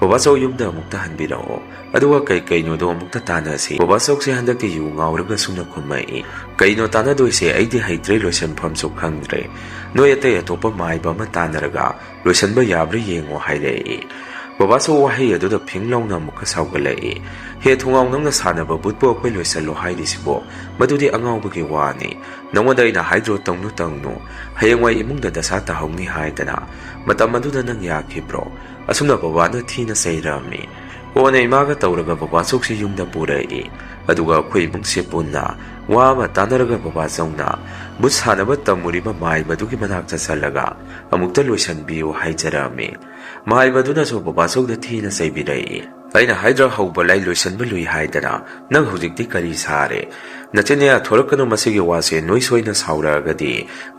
B: ꯕꯕꯥꯆꯧ ꯌꯨꯝꯗ ꯑꯃꯨꯛꯇ ꯍꯟꯕꯤꯔꯛꯑꯣ ꯑꯗꯨꯒ ꯀꯩꯅꯣꯗꯣ ꯑꯃꯨꯛꯇ ꯇꯥꯟꯅꯁꯤ ꯕꯕꯥꯆꯧꯁꯦ ꯍꯟꯗꯛꯇꯤ ꯌꯨ ꯉꯥꯎꯔꯒ ꯁꯨꯝꯅ ꯈꯨꯝꯃꯛꯏ ꯀꯩꯅꯣ ꯇꯥꯟꯅꯗꯣꯏꯁꯦ ꯑꯩꯗꯤ ꯍꯩꯇ꯭ꯔꯦ ꯂꯣꯏꯁꯟꯐꯝꯁꯨ ꯈꯪꯗ꯭ꯔꯦ ꯅꯣꯏ ꯑꯇꯩ ꯑꯇꯣꯞꯄ ꯃꯥꯏꯕ ꯑꯃ ꯇꯥꯟꯅꯔꯒ ꯂꯣꯏꯁꯟꯕ ꯌꯥꯕ꯭ꯔꯥ ꯌꯦꯡꯉꯣ ꯍꯥꯏꯔꯛꯏ ꯕꯕꯥꯆꯧ ꯋꯥꯍꯩ ꯑꯗꯨꯗ ꯐꯤꯡ ꯂꯥꯎꯅ ꯑꯃꯨꯛꯀ ꯁꯥꯎꯒꯠꯂꯛꯏ ꯍꯦ ꯊꯣꯡꯒꯥꯎ ꯅꯪꯅ ꯁꯥꯟꯅꯕ ꯕꯨꯠꯄꯨ ꯑꯩꯈꯣꯏ ꯂꯣꯏꯁꯜꯂꯣ ꯍꯥꯏꯔꯤꯁꯤꯕꯣ ꯃꯗꯨꯗꯤ ꯑꯉꯥꯎꯕꯒꯤ ꯋꯥꯅꯤ ꯅꯉꯣꯟꯗ ꯑꯩꯅ ꯍꯥꯏꯗ꯭ꯔꯣ ꯇꯧꯅꯨ ꯍꯌꯦꯡꯋꯥꯏ ꯏꯃꯨꯡꯗ ꯗꯁꯥ ꯇꯥꯍꯧꯅꯤ ꯍꯥꯏꯗꯅ ꯃꯇꯝ ꯑꯗꯨꯗ ꯅꯪ ꯌꯥꯈꯤꯕ꯭ꯔꯣ ꯑꯁꯨꯝꯅ ꯕꯕꯥꯅ ꯊꯤꯅ ꯆꯩꯔꯝꯃꯤ ꯀꯣꯟꯅ ꯏꯃꯥꯒ ꯇꯧꯔꯒ ꯕꯕꯥꯆꯧꯁꯤ ꯌꯨꯝꯗ ꯄꯨꯔꯛꯏ ꯑꯗꯨꯒ ꯑꯩꯈꯣꯏ ꯏꯃꯨꯡꯁꯦ ꯄꯨꯟꯅ ꯋꯥ ꯑꯃ ꯇꯥꯟꯅꯔꯒ ꯕꯕꯥꯆꯧꯅ ꯕꯨꯠ ꯁꯥꯟꯅꯕ ꯇꯝꯃꯨꯔꯤꯕ ꯃꯥꯏꯕꯗꯨꯒꯤ ꯃꯅꯥꯛꯇ ꯆꯠꯂꯒ ꯑꯃꯨꯛꯇ ꯂꯣꯏꯁꯟꯕꯤꯌꯨ ꯍꯥꯏꯖꯔꯝꯃꯤ ꯃꯥꯏꯕꯗꯨꯅꯁꯨ ꯕꯕꯥꯆꯧꯗ ꯊꯤꯅ ꯆꯩꯕꯤꯔꯛꯏ ꯑꯩꯅ ꯍꯥꯏꯗ꯭ꯔ ꯍꯧꯕ ꯂꯥꯏ ꯂꯣꯏꯁꯟꯕ ꯂꯨꯏ ꯍꯥꯏꯗꯅ ꯅꯪ ꯍꯧꯖꯤꯛꯇꯤ ꯀꯔꯤ ꯁꯥꯔꯦ ꯅꯆꯤꯟꯌꯥ ꯊꯣꯔꯛꯀꯅꯨ ꯃꯁꯤꯒꯤ ꯋꯥꯁꯦ ꯅꯣꯏ ꯁꯣꯏꯅ ꯁꯥꯎꯔꯛꯑꯒꯗꯤ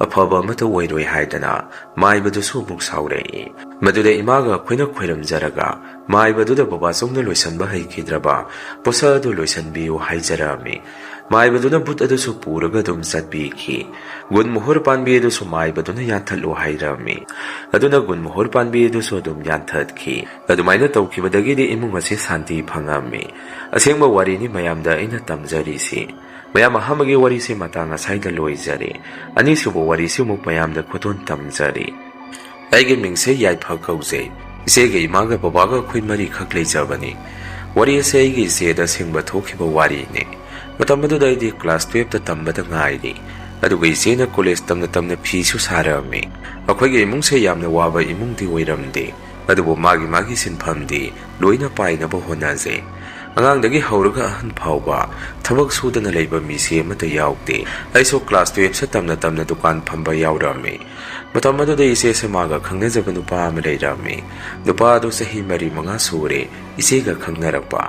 B: ꯑꯐꯕ ꯑꯃꯠꯇ ꯑꯣꯏꯔꯣꯏ ꯍꯥꯏꯗꯅ ꯃꯥꯏꯕꯗꯨꯁꯨ ꯑꯃꯨꯛ ꯁꯥꯎꯔꯛꯏ ꯃꯗꯨꯗ ꯏꯃꯥꯒ ꯑꯩꯈꯣꯏꯅ ꯈꯣꯏꯔꯝꯖꯔꯒ ꯃꯥꯏꯕꯗꯨꯗ ꯕꯕꯥꯆꯧꯅ ꯂꯣꯏꯁꯟꯕ ꯍꯩꯈꯤꯗ꯭ꯔꯕ ꯄꯣꯠꯁꯛ ꯑꯗꯨ ꯂꯣꯏꯁꯟꯕꯤꯌꯨ ꯍꯥꯏꯖꯔꯝꯃꯤ ꯃꯥꯏꯕꯗꯨꯅ ꯕꯨꯠ ꯑꯗꯨꯁꯨ ꯄꯨꯔꯒ ꯑꯗꯨꯝ ꯆꯠꯄꯤꯈꯤ ꯒꯨꯟ ꯃꯣꯍꯣꯔ ꯄꯥꯟꯕꯤ ꯑꯗꯨꯁꯨ ꯃꯥꯏꯕꯗꯨꯅ ꯌꯥꯟꯊꯠꯂꯨ ꯍꯥꯏꯔꯝꯃꯤ ꯑꯗꯨꯅ ꯒꯨꯟ ꯃꯣꯍꯣꯔ ꯄꯥꯟꯕꯤ ꯑꯗꯨꯁꯨ ꯑꯗꯨꯝ ꯌꯥꯟꯊꯠꯈꯤ ꯑꯗꯨꯃꯥꯏꯅ ꯇꯧꯈꯤꯕꯗꯒꯤꯗꯤ ꯏꯃꯨꯡ ꯑꯁꯤ ꯁꯥꯟꯇꯤ ꯐꯪꯉꯝꯃꯤ ꯑꯁꯦꯡꯕ ꯋꯥꯔꯤꯅꯤ ꯃꯌꯥꯝꯗ ꯑꯩꯅ ꯇꯝꯖꯔꯤꯁꯤ ꯃꯌꯥꯝ ꯑꯍꯥꯟꯕꯒꯤ ꯋꯥꯔꯤꯁꯤ ꯃꯇꯥꯡ ꯑꯁꯥꯏꯗ ꯂꯣꯏꯖꯔꯦ ꯑꯅꯤꯁꯨꯕ ꯋꯥꯔꯤꯁꯤ ꯑꯃꯨꯛ ꯃꯌꯥꯝꯗ ꯈꯨꯗꯣꯟ ꯇꯝꯖꯔꯤ ꯑꯩꯒꯤ ꯃꯤꯡꯁꯦ ꯌꯥꯏꯐ ꯀꯧꯖꯩ ꯏꯆꯦꯒ ꯏꯃꯥꯒ ꯕꯕꯥꯒ ꯑꯩꯈꯣꯏ ꯃꯔꯤꯈꯛ ꯂꯩꯖꯕꯅꯤ ꯋꯥꯔꯤ ꯑꯁꯤ ꯑꯩꯒꯤ ꯏꯆꯦꯗ ꯑꯁꯦꯡꯕ ꯊꯣꯛꯈꯤꯕ ꯋꯥꯔꯤꯅꯤ ꯃꯇꯝ ꯑꯗꯨꯗ ꯑꯩꯗꯤ ꯀ꯭ꯂꯥꯁ 12ꯇ ꯇꯝꯕꯗ ꯉꯥꯏꯔꯤ ꯑꯗꯨꯒ ꯏꯆꯦꯅ ꯀꯣꯂꯦꯖ ꯇꯝꯅ ꯐꯤꯁꯨ ꯁꯥꯔꯝꯃꯤ ꯑꯩꯈꯣꯏꯒꯤ ꯏꯃꯨꯡꯁꯦ ꯌꯥꯝꯅ ꯋꯥꯕ ꯏꯃꯨꯡꯗꯤ ꯑꯣꯏꯔꯝꯗꯦ ꯑꯗꯨꯕꯨ ꯃꯥꯒꯤ ꯁꯤꯟꯐꯝꯗꯤ ꯂꯣꯏꯅ ꯄꯥꯏꯅꯕ ꯍꯣꯠꯅꯖꯩ ꯑꯉꯥꯡꯗꯒꯤ ꯍꯧꯔꯒ ꯑꯍꯟ ꯐꯥꯎꯕ ꯊꯕꯛ ꯁꯨꯗꯅ ꯂꯩꯕ ꯃꯤꯁꯦ ꯑꯃꯠꯇ ꯌꯥꯎꯗꯦ ꯑꯩꯁꯨ ꯀ꯭ꯂꯥꯁ 12ꯁꯦ ꯇꯝꯅ ꯗꯨꯀꯥꯟ ꯐꯝꯕ ꯌꯥꯎꯔꯝꯃꯤ ꯃꯇꯝ ꯑꯗꯨꯗ ꯏꯆꯦꯁꯦ ꯃꯥꯒ ꯈꯪꯅꯖꯕ ꯅꯨꯄꯥ ꯑꯃ ꯂꯩꯔꯝꯃꯤ ꯅꯨꯄꯥ ꯑꯗꯨ ꯆꯍꯤ 4-5 ꯁꯨꯔꯦ ꯏꯆꯦꯒ ꯈꯪꯅꯔꯛꯄ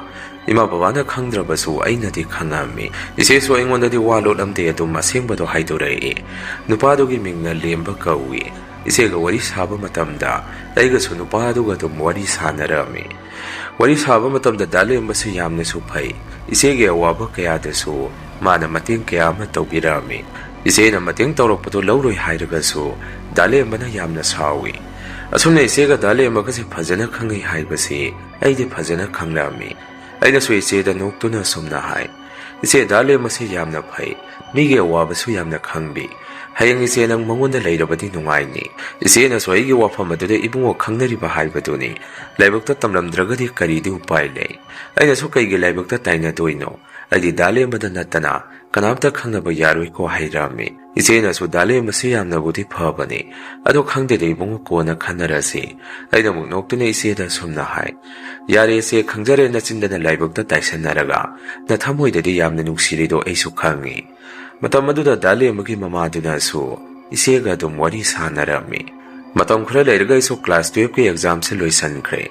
B: ꯏꯃꯥ ꯕꯕꯥꯅ ꯈꯪꯗ꯭ꯔꯕꯁꯨ ꯑꯩꯅꯗꯤ ꯈꯪꯉꯝꯃꯤ ꯏꯆꯦꯁꯨ ꯑꯩꯉꯣꯟꯗꯗꯤ ꯋꯥ ꯂꯣꯠꯂꯝꯗꯦ ꯑꯗꯨꯝ ꯑꯁꯦꯡꯕꯗꯣ ꯍꯥꯏꯗꯣꯔꯛꯏ ꯅꯨꯄꯥꯗꯨꯒꯤ ꯃꯤꯡꯅ ꯂꯦꯝꯕ ꯀꯧꯏ ꯏꯆꯦꯒ ꯋꯥꯔꯤ ꯁꯥꯕ ꯃꯇꯝꯗ ꯑꯩꯒꯁꯨ ꯅꯨꯄꯥ ꯑꯗꯨꯒ ꯑꯗꯨꯝ ꯋꯥꯔꯤ ꯁꯥꯟꯅꯔꯝꯃꯤ ꯋꯥꯔꯤ ꯁꯥꯕ ꯃꯇꯝꯗ ꯗꯥꯂꯦꯝꯕꯁꯨ ꯌꯥꯝꯅꯁꯨ ꯐꯩ ꯏꯆꯦꯒꯤ ꯑꯋꯥꯕ ꯀꯌꯥꯗꯁꯨ ꯃꯥꯅ ꯃꯇꯦꯡ ꯀꯌꯥ ꯑꯃ ꯇꯧꯕꯤꯔꯝꯃꯤ ꯏꯆꯦꯅ ꯃꯇꯦꯡ ꯇꯧꯔꯛꯄꯗꯣ ꯂꯧꯔꯣꯏ ꯍꯥꯏꯔꯒꯁꯨ ꯗꯥꯂꯦꯝꯕꯅ ꯌꯥꯝꯅ ꯁꯥꯎꯏ ꯑꯁꯨꯝꯅ ꯏꯆꯦꯒ ꯗꯥꯂꯦꯝꯕꯒꯁꯦ ꯐꯖꯅ ꯈꯪꯉꯤ ꯍꯥꯏꯕꯁꯤ ꯑꯩꯗꯤ ꯐꯖꯅ ꯈꯪꯂꯝꯃꯤ ꯑꯩꯅꯁꯨ ꯏꯆꯦꯗ ꯅꯣꯛꯇꯨꯅ ꯁꯨꯝꯅ ꯍꯥꯏ ꯏꯆꯦ ꯗꯥꯂꯦꯝꯕꯁꯤ ꯌꯥꯝꯅ ꯐꯩ ꯃꯤꯒꯤ ꯑꯋꯥꯕꯁꯨ ꯌꯥꯝꯅ ꯈꯪꯕꯤ ꯍꯌꯦꯡ ꯏꯆꯦ ꯅꯪ ꯃꯉꯣꯟꯗ ꯂꯩꯔꯕꯗꯤ ꯅꯨꯡꯉꯥꯏꯅꯤ ꯏꯆꯦꯅꯁꯨ ꯑꯩꯒꯤ ꯋꯥꯐꯝ ꯑꯗꯨꯗ ꯏꯕꯨꯡꯉꯣ ꯈꯪꯅꯔꯤꯕ ꯍꯥꯏꯕꯗꯨꯅꯤ ꯂꯥꯏꯕꯛꯇ ꯇꯝꯂꯝꯗ꯭ꯔꯒꯗꯤ ꯀꯔꯤꯗꯤ ꯎꯄꯥꯏ ꯂꯩ ꯑꯩꯅꯁꯨ ꯀꯩꯒꯤ ꯂꯥꯏꯕꯛꯇ ꯇꯥꯏꯅꯗꯣꯏꯅꯣ ꯑꯩꯗꯤ ꯗꯥꯂꯦꯝꯕꯗ ꯅꯠꯇꯅ ꯀꯅꯥꯝꯇ ꯈꯪꯅꯕ ꯌꯥꯔꯣꯏꯀꯣ ꯍꯥꯏꯔꯝꯃꯤ ꯏꯆꯦꯅꯁꯨ ꯗꯥꯂꯦꯝꯕꯁꯤ ꯌꯥꯝꯅꯕꯨꯗꯤ ꯐꯕꯅꯤ ꯑꯗꯣ ꯈꯪꯗꯦꯗ ꯏꯕꯨꯡꯉꯣ ꯀꯣꯟꯅ ꯈꯟꯅꯔꯁꯤ ꯑꯩꯅ ꯑꯃꯨꯛ ꯅꯣꯛꯇꯨꯅ ꯏꯆꯦꯗ ꯁꯨꯝꯅ ꯍꯥꯏ ꯌꯥꯔꯦ ꯏꯆꯦ ꯈꯪꯖꯔꯦ ꯅꯆꯤꯟꯗꯅ ꯂꯥꯏꯕꯛꯇ ꯇꯥꯏꯁꯟꯅꯔꯒ ꯅꯊꯃꯣꯏꯗꯗꯤ ꯌꯥꯝꯅ ꯅꯨꯡꯁꯤꯔꯤꯗꯣ ꯑꯩꯁꯨ ꯈꯪꯉꯤ ꯃꯇꯝ ꯑꯗꯨꯗ ꯗꯥꯂꯦꯝꯕꯒꯤ ꯃꯃꯥꯗꯨꯅꯁꯨ ꯏꯆꯦꯒ ꯑꯗꯨꯝ ꯋꯥꯔꯤ ꯁꯥꯟꯅꯔꯝꯃꯤ ꯃꯇꯝ ꯈꯔ ꯂꯩꯔꯒ ꯑꯩꯁꯨ ꯀ꯭ꯂꯥꯁ 12ꯀꯤ ꯑꯦꯛꯖꯥꯝꯁꯦ ꯂꯣꯏꯁꯟꯈ꯭ꯔꯦ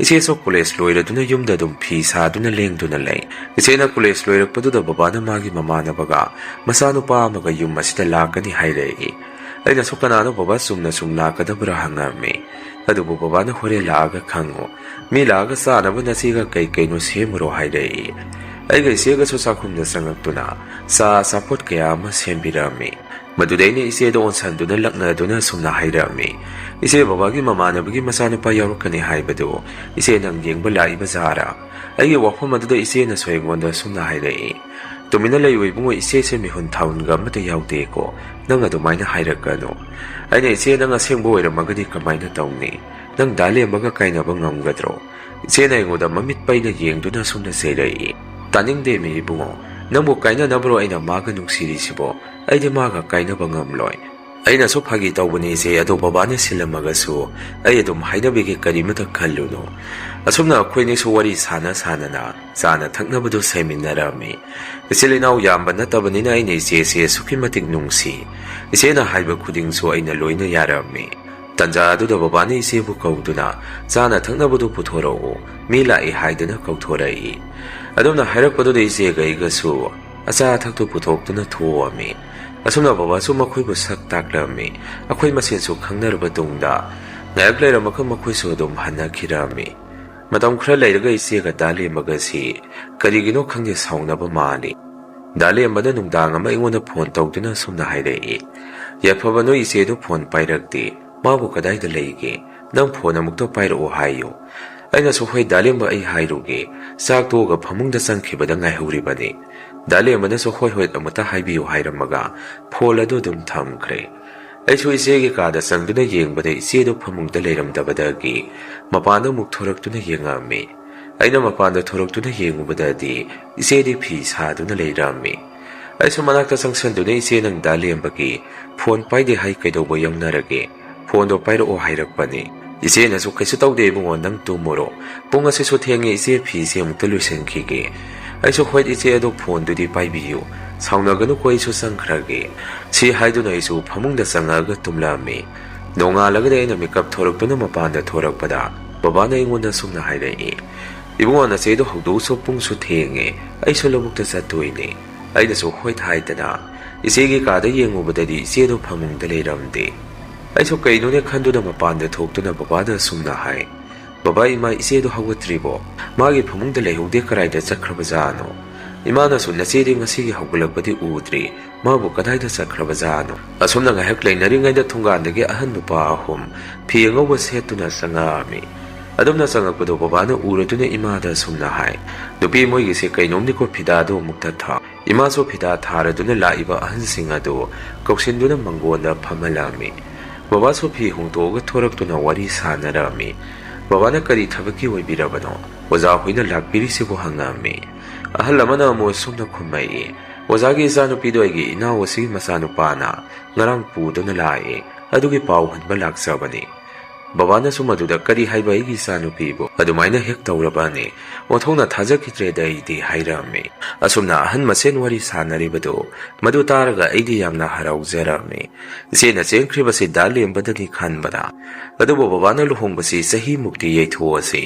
B: ꯏꯆꯦꯁꯨ ꯀꯣꯂꯦꯖ ꯂꯣꯏꯔꯗꯨꯅ ꯌꯨꯝꯗ ꯑꯗꯨꯝ ꯐꯤ ꯁꯥꯗꯨꯅ ꯂꯦꯡꯗꯨꯅ ꯂꯩ ꯏꯆꯦꯅ ꯀꯣꯂꯦꯖ ꯂꯣꯏꯔꯛꯄꯗꯨꯗ ꯕꯕꯥꯅ ꯃꯥꯒꯤ ꯃꯃꯥꯟꯅꯕꯒ ꯃꯆꯥꯅꯨꯄꯥ ꯑꯃꯒ ꯌꯨꯝ ꯑꯁꯤꯗ ꯂꯥꯛꯀꯅꯤ ꯍꯥꯏꯔꯛꯏ ꯑꯩꯅꯁꯨ ꯀꯅꯥꯅꯣ ꯕꯕꯥ ꯆꯨꯝꯅ ꯁꯨꯝ ꯂꯥꯛꯀꯗꯕ꯭ꯔꯥ ꯍꯪꯉꯝꯃꯤ ꯑꯗꯨꯕꯨ ꯕꯕꯥꯅ ꯍꯣꯔꯦꯟ ꯂꯥꯛꯑꯒ ꯈꯪꯉꯣ ꯃꯤ ꯂꯥꯛꯑꯒ ꯆꯥꯅꯕ ꯅꯆꯦꯒ ꯀꯩꯅꯣ ꯁꯦꯝꯃꯨꯔꯣ ꯍꯥꯏꯔꯛꯏ ꯑꯩꯒ ꯏꯆꯦꯒꯁꯨ ꯆꯥꯛꯈꯨꯝꯗ ꯆꯪꯉꯛꯇꯨꯅ ꯆꯥ ꯑꯆꯥꯄꯣꯠ ꯀꯌా ꯑꯃ ꯁꯦꯝꯕꯤꯔꯝꯃꯤ ꯃꯗꯨꯗ ꯑꯩꯅ ꯏꯆꯦꯗ ꯑꯣꯟꯁꯟꯗꯨꯅ ꯂꯛꯅꯗꯨꯅ ꯁꯨꯝꯅ ꯍꯥꯏꯔꯝꯃꯤ ꯏꯆꯦ ꯕꯕꯥꯒꯤ ꯃꯃꯥꯟꯅꯕꯒꯤ ꯃꯆꯥꯅꯨꯄꯥ ꯌꯥꯎꯔꯛꯀꯅꯤ ꯍꯥꯏꯕꯗꯨ ꯏꯆꯦ ꯅꯪ ꯌꯦꯡꯕ ꯂꯥꯛꯏꯕ ꯖꯥꯔꯥ ꯑꯩꯒꯤ ꯋꯥꯐꯝ ꯑꯗꯨꯗ ꯏꯆꯦꯅꯁꯨ ꯑꯩꯉꯣꯟꯗ ꯁꯨꯝꯅ ꯍꯥꯏꯔꯛꯏ ꯇꯨꯃꯤꯟꯅ ꯂꯩꯌꯨ ꯏꯕꯨꯡꯉꯣ ꯏꯆꯦꯁꯦ ꯃꯤꯍꯨꯟ ꯊꯥꯎꯟꯒ ꯑꯃꯠꯇ ꯌꯥꯎꯗꯦꯀꯣ ꯅꯪ ꯑꯗꯨꯃꯥꯏꯅ ꯍꯥꯏꯔꯛꯀꯅꯨ ꯑꯩꯅ ꯏꯆꯦ ꯅꯪ ꯑꯁꯦꯡꯕ ꯑꯣꯏꯔꯝꯃꯒꯗꯤ ꯀꯃꯥꯏꯅ ꯇꯧꯅꯤ ꯅꯪ ꯗꯥꯂꯦꯝꯕꯒ ꯀꯥꯏꯅꯕ ꯉꯝꯒꯗ꯭ꯔꯣ ꯏꯆꯦꯅ ꯑꯩꯉꯣꯟꯗ ꯃꯃꯤꯠ ꯄꯩꯅ ꯌꯦꯡꯗꯨꯅ ꯁꯨꯝꯅ ꯆꯩꯔꯛꯏ ꯇꯥꯅꯤꯡꯗꯦꯃꯤ ꯏꯕꯨꯡꯉꯣ ꯅꯪꯕꯨ ꯀꯥꯏꯅꯅꯕ꯭ꯔꯣ ꯑꯩꯅ ꯃꯥꯒ ꯅꯨꯡꯁꯤꯔꯤꯁꯤꯕꯣ ꯑꯩꯗꯤ ꯃꯥꯒ ꯀꯥꯏꯅꯕ ꯉꯝꯂꯣꯏ ꯑꯩꯅꯁꯨ ꯐꯥꯒꯤ ꯇꯧꯕꯅꯤ ꯏꯆꯦ ꯑꯗꯣ ꯕꯕꯥꯅ ꯁꯤꯜꯂꯝꯃꯒꯁꯨ ꯑꯩ ꯑꯗꯨꯝ ꯍꯥꯏꯅꯕꯤꯒꯦ ꯀꯔꯤꯃꯇ ꯈꯜꯂꯨꯅꯨ ꯑꯁꯨꯝꯅ ꯑꯩꯈꯣꯏꯅꯤꯁꯨ ꯋꯥꯔꯤ ꯁꯥꯟꯅꯅ ꯆꯥꯅ ꯊꯛꯅꯕꯗꯨ ꯁꯦꯝꯃꯤꯟꯅꯔꯝꯃꯤ ꯏꯆꯤꯜ ꯏꯅꯥꯎ ꯌꯥꯝꯕ ꯅꯠꯇꯕꯅꯤꯅ ꯑꯩꯅ ꯏꯆꯦꯁꯦ ꯑꯁꯨꯛꯀꯤ ꯃꯇꯤꯛ ꯅꯨꯡꯁꯤ ꯏꯆꯦꯅ ꯍꯥꯏꯕ ꯈꯨꯗꯤꯡꯁꯨ ꯑꯩꯅ ꯂꯣꯏꯅ ꯌꯥꯔꯝꯃꯤ ꯇꯟꯖꯥ ꯑꯗꯨꯗ ꯕꯕꯥꯅ ꯏꯆꯦꯕꯨ ꯀꯧꯗꯨꯅ ꯆꯥꯅ ꯊꯛꯅꯕꯗꯨ ꯄꯨꯊꯣꯔꯛꯎ ꯃꯤ ꯂꯥꯛꯏ ꯍꯥꯏꯗꯨꯅ ꯀꯧꯊꯣꯔꯛꯏ ꯑꯗꯨꯝꯅ ꯍꯥꯏꯔꯛꯄꯗꯨꯗ ꯏꯆꯦꯒ ꯑꯩꯒꯁꯨ ꯑꯆꯥ ꯑꯊꯛꯇꯨ ꯄꯨꯊꯣꯛꯇꯨꯅ ꯊꯣꯛꯑꯝꯃꯤ ꯑꯁꯨꯝꯅ ꯕꯕꯥꯁꯨ ꯃꯈꯣꯏꯕꯨ ꯁꯛ ꯇꯥꯛꯂꯝꯃꯤ ꯑꯩꯈꯣꯏ ꯃꯁꯦꯟꯁꯨ ꯈꯪꯅꯔꯕ ꯇꯨꯡꯗ ꯉꯥꯏꯍꯥꯛ ꯂꯩꯔꯝꯃꯒ ꯃꯈꯣꯏꯁꯨ ꯑꯗꯨꯝ ꯍꯟꯅꯈꯤꯔꯝꯃꯤ ꯃꯇꯝ ꯈꯔ ꯂꯩꯔꯒ ꯏꯆꯦꯒ ꯗꯥꯂꯦꯝꯕꯒꯁꯤ ꯀꯔꯤꯒꯤꯅꯣ ꯈꯪꯗꯦ ꯁꯥꯎꯅꯕ ꯃꯥꯜꯂꯤ ꯗꯥꯂꯦꯝꯕꯅ ꯅꯨꯡꯗꯥꯡ ꯑꯃ ꯑꯩꯉꯣꯟꯗ ꯐꯣꯟ ꯇꯧꯗꯨꯅ ꯁꯨꯝꯅ ꯍꯥꯏꯔꯛꯏ ꯌꯥꯏꯐꯕ ꯅꯣꯏ ꯏꯆꯦꯗꯨ ꯐꯣꯟ ꯄꯥꯏꯔꯛꯇꯦ ꯃꯥꯕꯨ ꯀꯗꯥꯏꯗ ꯂꯩꯒꯦ ꯅꯪ ꯐꯣꯟ ꯑꯃꯨꯛꯇ ꯄꯥꯏꯔꯛꯑꯣ ꯍꯥꯏꯌꯨ ꯑꯩꯅꯁꯨ ꯍꯣꯏ ꯗꯥꯂꯦꯝꯕ ꯑꯩ ꯍꯥꯏꯔꯨꯒꯦ ꯆꯥꯛ ꯇꯣꯛꯑꯒ ꯐꯃꯨꯡꯗ ꯆꯪꯈꯤꯕꯗ ꯉꯥꯏꯍꯧꯔꯤꯕꯅꯤ ꯗꯥꯂꯦꯝꯕꯅꯁꯨ ꯍꯣꯏ ꯍꯣꯏ ꯑꯃꯨꯛꯇ ꯍꯥꯏꯕꯤꯌꯨ ꯍꯥꯏꯔꯝꯃꯒ ꯐꯣꯟ ꯑꯗꯨ ꯑꯗꯨꯝ ꯊꯝꯈ꯭ꯔꯦ ꯑꯩꯁꯨ ꯏꯆꯦꯒꯤ ꯀꯥꯗ ꯆꯪꯗꯨꯅ ꯌꯦꯡꯕꯗ ꯏꯆꯦꯗꯨ ꯐꯃꯨꯡꯗ ꯂꯩꯔꯝꯗꯕꯗꯒꯤ ꯃꯄꯥꯟꯗ ꯑꯃꯨꯛ ꯊꯣꯔꯛꯇꯨꯅ ꯌꯦꯡꯉꯝꯃꯤ ꯑꯩꯅ ꯃꯄꯥꯟꯗ ꯊꯣꯔꯛꯇꯨꯅ ꯌꯦꯡꯉꯨꯕꯗꯗꯤ ꯏꯆꯦꯗꯤ ꯐꯤ ꯁꯥꯗꯨꯅ ꯂꯩꯔꯝꯃꯤ ꯑꯩꯁꯨ ꯃꯅꯥꯛꯇ ꯆꯪꯁꯟꯗꯨꯅ ꯏꯆꯦ ꯅꯪ ꯗꯥꯂꯦꯝꯕꯒꯤ ꯐꯣꯟ ꯄꯥꯏꯗꯦ ꯍꯥꯏ ꯀꯩꯗꯧꯕ ꯌꯥꯎꯅꯔꯒꯦ ꯐꯣꯟꯗꯣ ꯄꯥꯏꯔꯛꯑꯣ ꯍꯥꯏꯔꯛꯄꯅꯤ ꯏꯆꯦꯅꯁꯨ ꯀꯩꯁꯨ ꯇꯧꯗꯦ ꯏꯕꯨꯡꯉꯣ ꯅꯪ ꯇꯨꯝꯃꯨꯔꯣ ꯄꯨꯡ ꯑꯁꯤꯁꯨ ꯊꯦꯡꯉꯦ ꯏꯆꯦ ꯐꯤꯁꯦ ꯑꯃꯨꯛꯇ ꯂꯣꯏꯁꯤꯟꯈꯤꯒꯦ ꯑꯩꯁꯨ ꯍꯣꯏ ꯏꯆꯦ ꯑꯗꯣ ꯐꯣꯟꯗꯨꯗꯤ ꯄꯥꯏꯕꯤꯌꯨ ꯁꯥꯎꯅꯒꯅꯨꯀꯣ ꯑꯩꯁꯨ ꯆꯪꯈ꯭ꯔꯒꯦ ꯁꯤ ꯍꯥꯏꯗꯨꯅ ꯑꯩꯁꯨ ꯐꯃꯨꯡꯗ ꯆꯪꯉꯛꯑꯒ ꯇꯨꯝꯂꯛꯑꯝꯃꯤ ꯅꯣꯡꯉꯥꯜꯂꯒꯗꯤ ꯑꯩꯅ ꯃꯤꯀꯞ ꯊꯣꯔꯛꯇꯨꯅ ꯃꯄꯥꯟꯗ ꯊꯣꯔꯛꯄꯗ ꯕꯕꯥꯅ ꯑꯩꯉꯣꯟꯗ ꯁꯨꯝꯅ ꯍꯥꯏꯔꯛꯏ ꯏꯕꯨꯡꯉꯣ ꯅꯆꯦꯗꯣ ꯍꯧꯗꯣꯛꯎꯁꯨ ꯄꯨꯡꯁꯨ ꯊꯦꯡꯉꯦ ꯑꯩꯁꯨ ꯂꯧꯕꯨꯛꯇ ꯆꯠꯇꯣꯏꯅꯦ ꯑꯩꯅꯁꯨ ꯍꯣꯏ ꯍꯥꯏꯗꯅ ꯏꯆꯦꯒꯤ ꯀꯥꯗ ꯌꯦꯡꯉꯨꯕꯗꯗꯤ ꯏꯆꯦꯗꯣ ꯐꯃꯨꯡꯗ ꯂꯩꯔꯝꯗꯦ ꯑꯩꯁꯨ ꯀꯩꯅꯣꯅꯦ ꯈꯟꯗꯨꯅ ꯃꯄꯥꯟꯗ ꯊꯣꯛꯇꯨꯅ ꯕꯕꯥꯗ ꯁꯨꯝꯅ ꯍꯥꯏ ꯕꯕꯥ ꯏꯃꯥ ꯏꯆꯦꯗꯣ ꯍꯧꯒꯠꯇ꯭ꯔꯤꯕꯣ ꯃꯥꯒꯤ ꯐꯃꯨꯡꯗ ꯂꯩꯍꯧꯗꯦ ꯀꯗꯥꯏꯗ ꯆꯠꯈ꯭ꯔꯕꯖꯥꯠꯅꯣ ꯏꯃꯥꯅꯁꯨ ꯅꯆꯦꯗꯤ ꯉꯁꯤꯒꯤ ꯍꯧꯒꯠꯂꯛꯄꯗꯤ ꯎꯗ꯭ꯔꯤ ꯃꯥꯕꯨ ꯀꯗꯥꯏꯗ ꯆꯠꯈ꯭ꯔꯕꯖꯥꯠꯅꯣ ꯑꯁꯨꯝꯅ ꯉꯥꯏꯍꯥꯛ ꯂꯩꯅꯔꯤꯉꯩꯗ ꯊꯣꯡꯒꯥꯟꯗꯒꯤ ꯑꯍꯟ ꯅꯨꯄꯥ ꯑꯍꯨꯝ ꯐꯤ ꯑꯉꯧꯕ ꯁꯦꯠꯇꯨꯅ ꯆꯪꯉꯛꯑꯝꯃꯤ ꯑꯗꯨꯝꯅ ꯆꯪꯉꯛꯄꯗꯣ ꯕꯕꯥꯅ ꯎꯔꯗꯨꯅ ꯏꯃꯥꯗ ꯁꯨꯝꯅ ꯍꯥꯏ ꯅꯨꯄꯤ ꯃꯣꯏꯒꯤꯁꯦ ꯀꯩꯅꯣꯝꯅꯤꯀꯣ ꯐꯤꯗꯥꯗꯣ ꯑꯃꯨꯛꯇ ꯊꯥ ꯏꯃꯥꯁꯨ ꯐꯤꯗꯥ ꯊꯥꯔꯗꯨꯅ ꯂꯥꯛꯏꯕ ꯑꯍꯟꯁꯤꯡ ꯑꯗꯨ ꯀꯧꯁꯤꯟꯗꯨꯅ ꯃꯪꯒꯣꯟꯗ ꯐꯝꯍꯜꯂꯝꯃꯤ ꯕꯕꯥꯁꯨ ꯐꯤ ꯍꯣꯡꯗꯣꯛꯑꯒ ꯊꯣꯔꯛꯇꯨꯅ ꯋꯥꯔꯤ ꯁꯥꯟꯅꯔꯝꯃꯤ ꯕꯕꯥꯅ ꯀꯔꯤ ꯊꯕꯛꯀꯤ ꯑꯣꯏꯕꯤꯔꯕꯅꯣ ꯑꯣꯖꯥ ꯍꯣꯏꯅ ꯂꯥꯛꯄꯤꯔꯤꯁꯤꯕꯨ ꯍꯪꯉꯝꯃꯤ ꯑꯍꯜ ꯑꯃꯅ ꯑꯃꯨꯛ ꯁꯨꯝꯅ ꯈꯨꯝꯃꯛꯏ ꯑꯣꯖꯥꯒꯤ ꯏꯆꯥꯅꯨꯄꯤꯗꯣ ꯑꯩꯒꯤ ꯏꯅꯥꯎ ꯑꯁꯤꯒꯤ ꯃꯆꯥꯅꯨꯄꯥꯅ ꯉꯔꯥꯡ ꯄꯨꯗꯨꯅ ꯂꯥꯛꯑꯦ ꯑꯗꯨꯒꯤ ꯄꯥꯎ ꯍꯟꯕ ꯂꯥꯛꯆꯕꯅꯤ ꯕꯕꯥꯅꯁꯨ ꯃꯗꯨꯗ ꯀꯔꯤ ꯍꯥꯏꯕ ꯑꯩꯒꯤ ꯏꯆꯥꯅꯨꯄꯤꯕꯨ ꯑꯗꯨꯃꯥꯏꯅ ꯍꯦꯛ ꯇꯧꯔꯕꯅꯤ ꯑꯣꯟꯊꯣꯛꯅ ꯊꯥꯖꯈꯤꯗ꯭ꯔꯦꯗ ꯑꯩꯗꯤ ꯍꯥꯏꯔꯝꯃꯤ ꯑꯁꯨꯝꯅ ꯑꯍꯟ ꯃꯁꯦꯟ ꯋꯥꯔꯤ ꯁꯥꯟꯅꯔꯤꯕꯗꯨ ꯃꯗꯨ ꯇꯥꯔꯒ ꯑꯩꯗꯤ ꯌꯥꯝꯅ ꯍꯔꯥꯎꯖꯔꯝꯃꯤ ꯏꯆꯦꯅ ꯆꯦꯟꯈ꯭ꯔꯤꯕꯁꯤ ꯗꯥꯂꯦꯝꯕꯗꯅꯤ ꯈꯟꯕꯗ ꯑꯗꯨꯕꯨ ꯕꯕꯥꯅ ꯂꯨꯍꯣꯡꯕꯁꯤ ꯆꯍꯤꯃꯨꯛꯇꯤ ꯌꯩꯊꯣꯛꯑꯁꯤ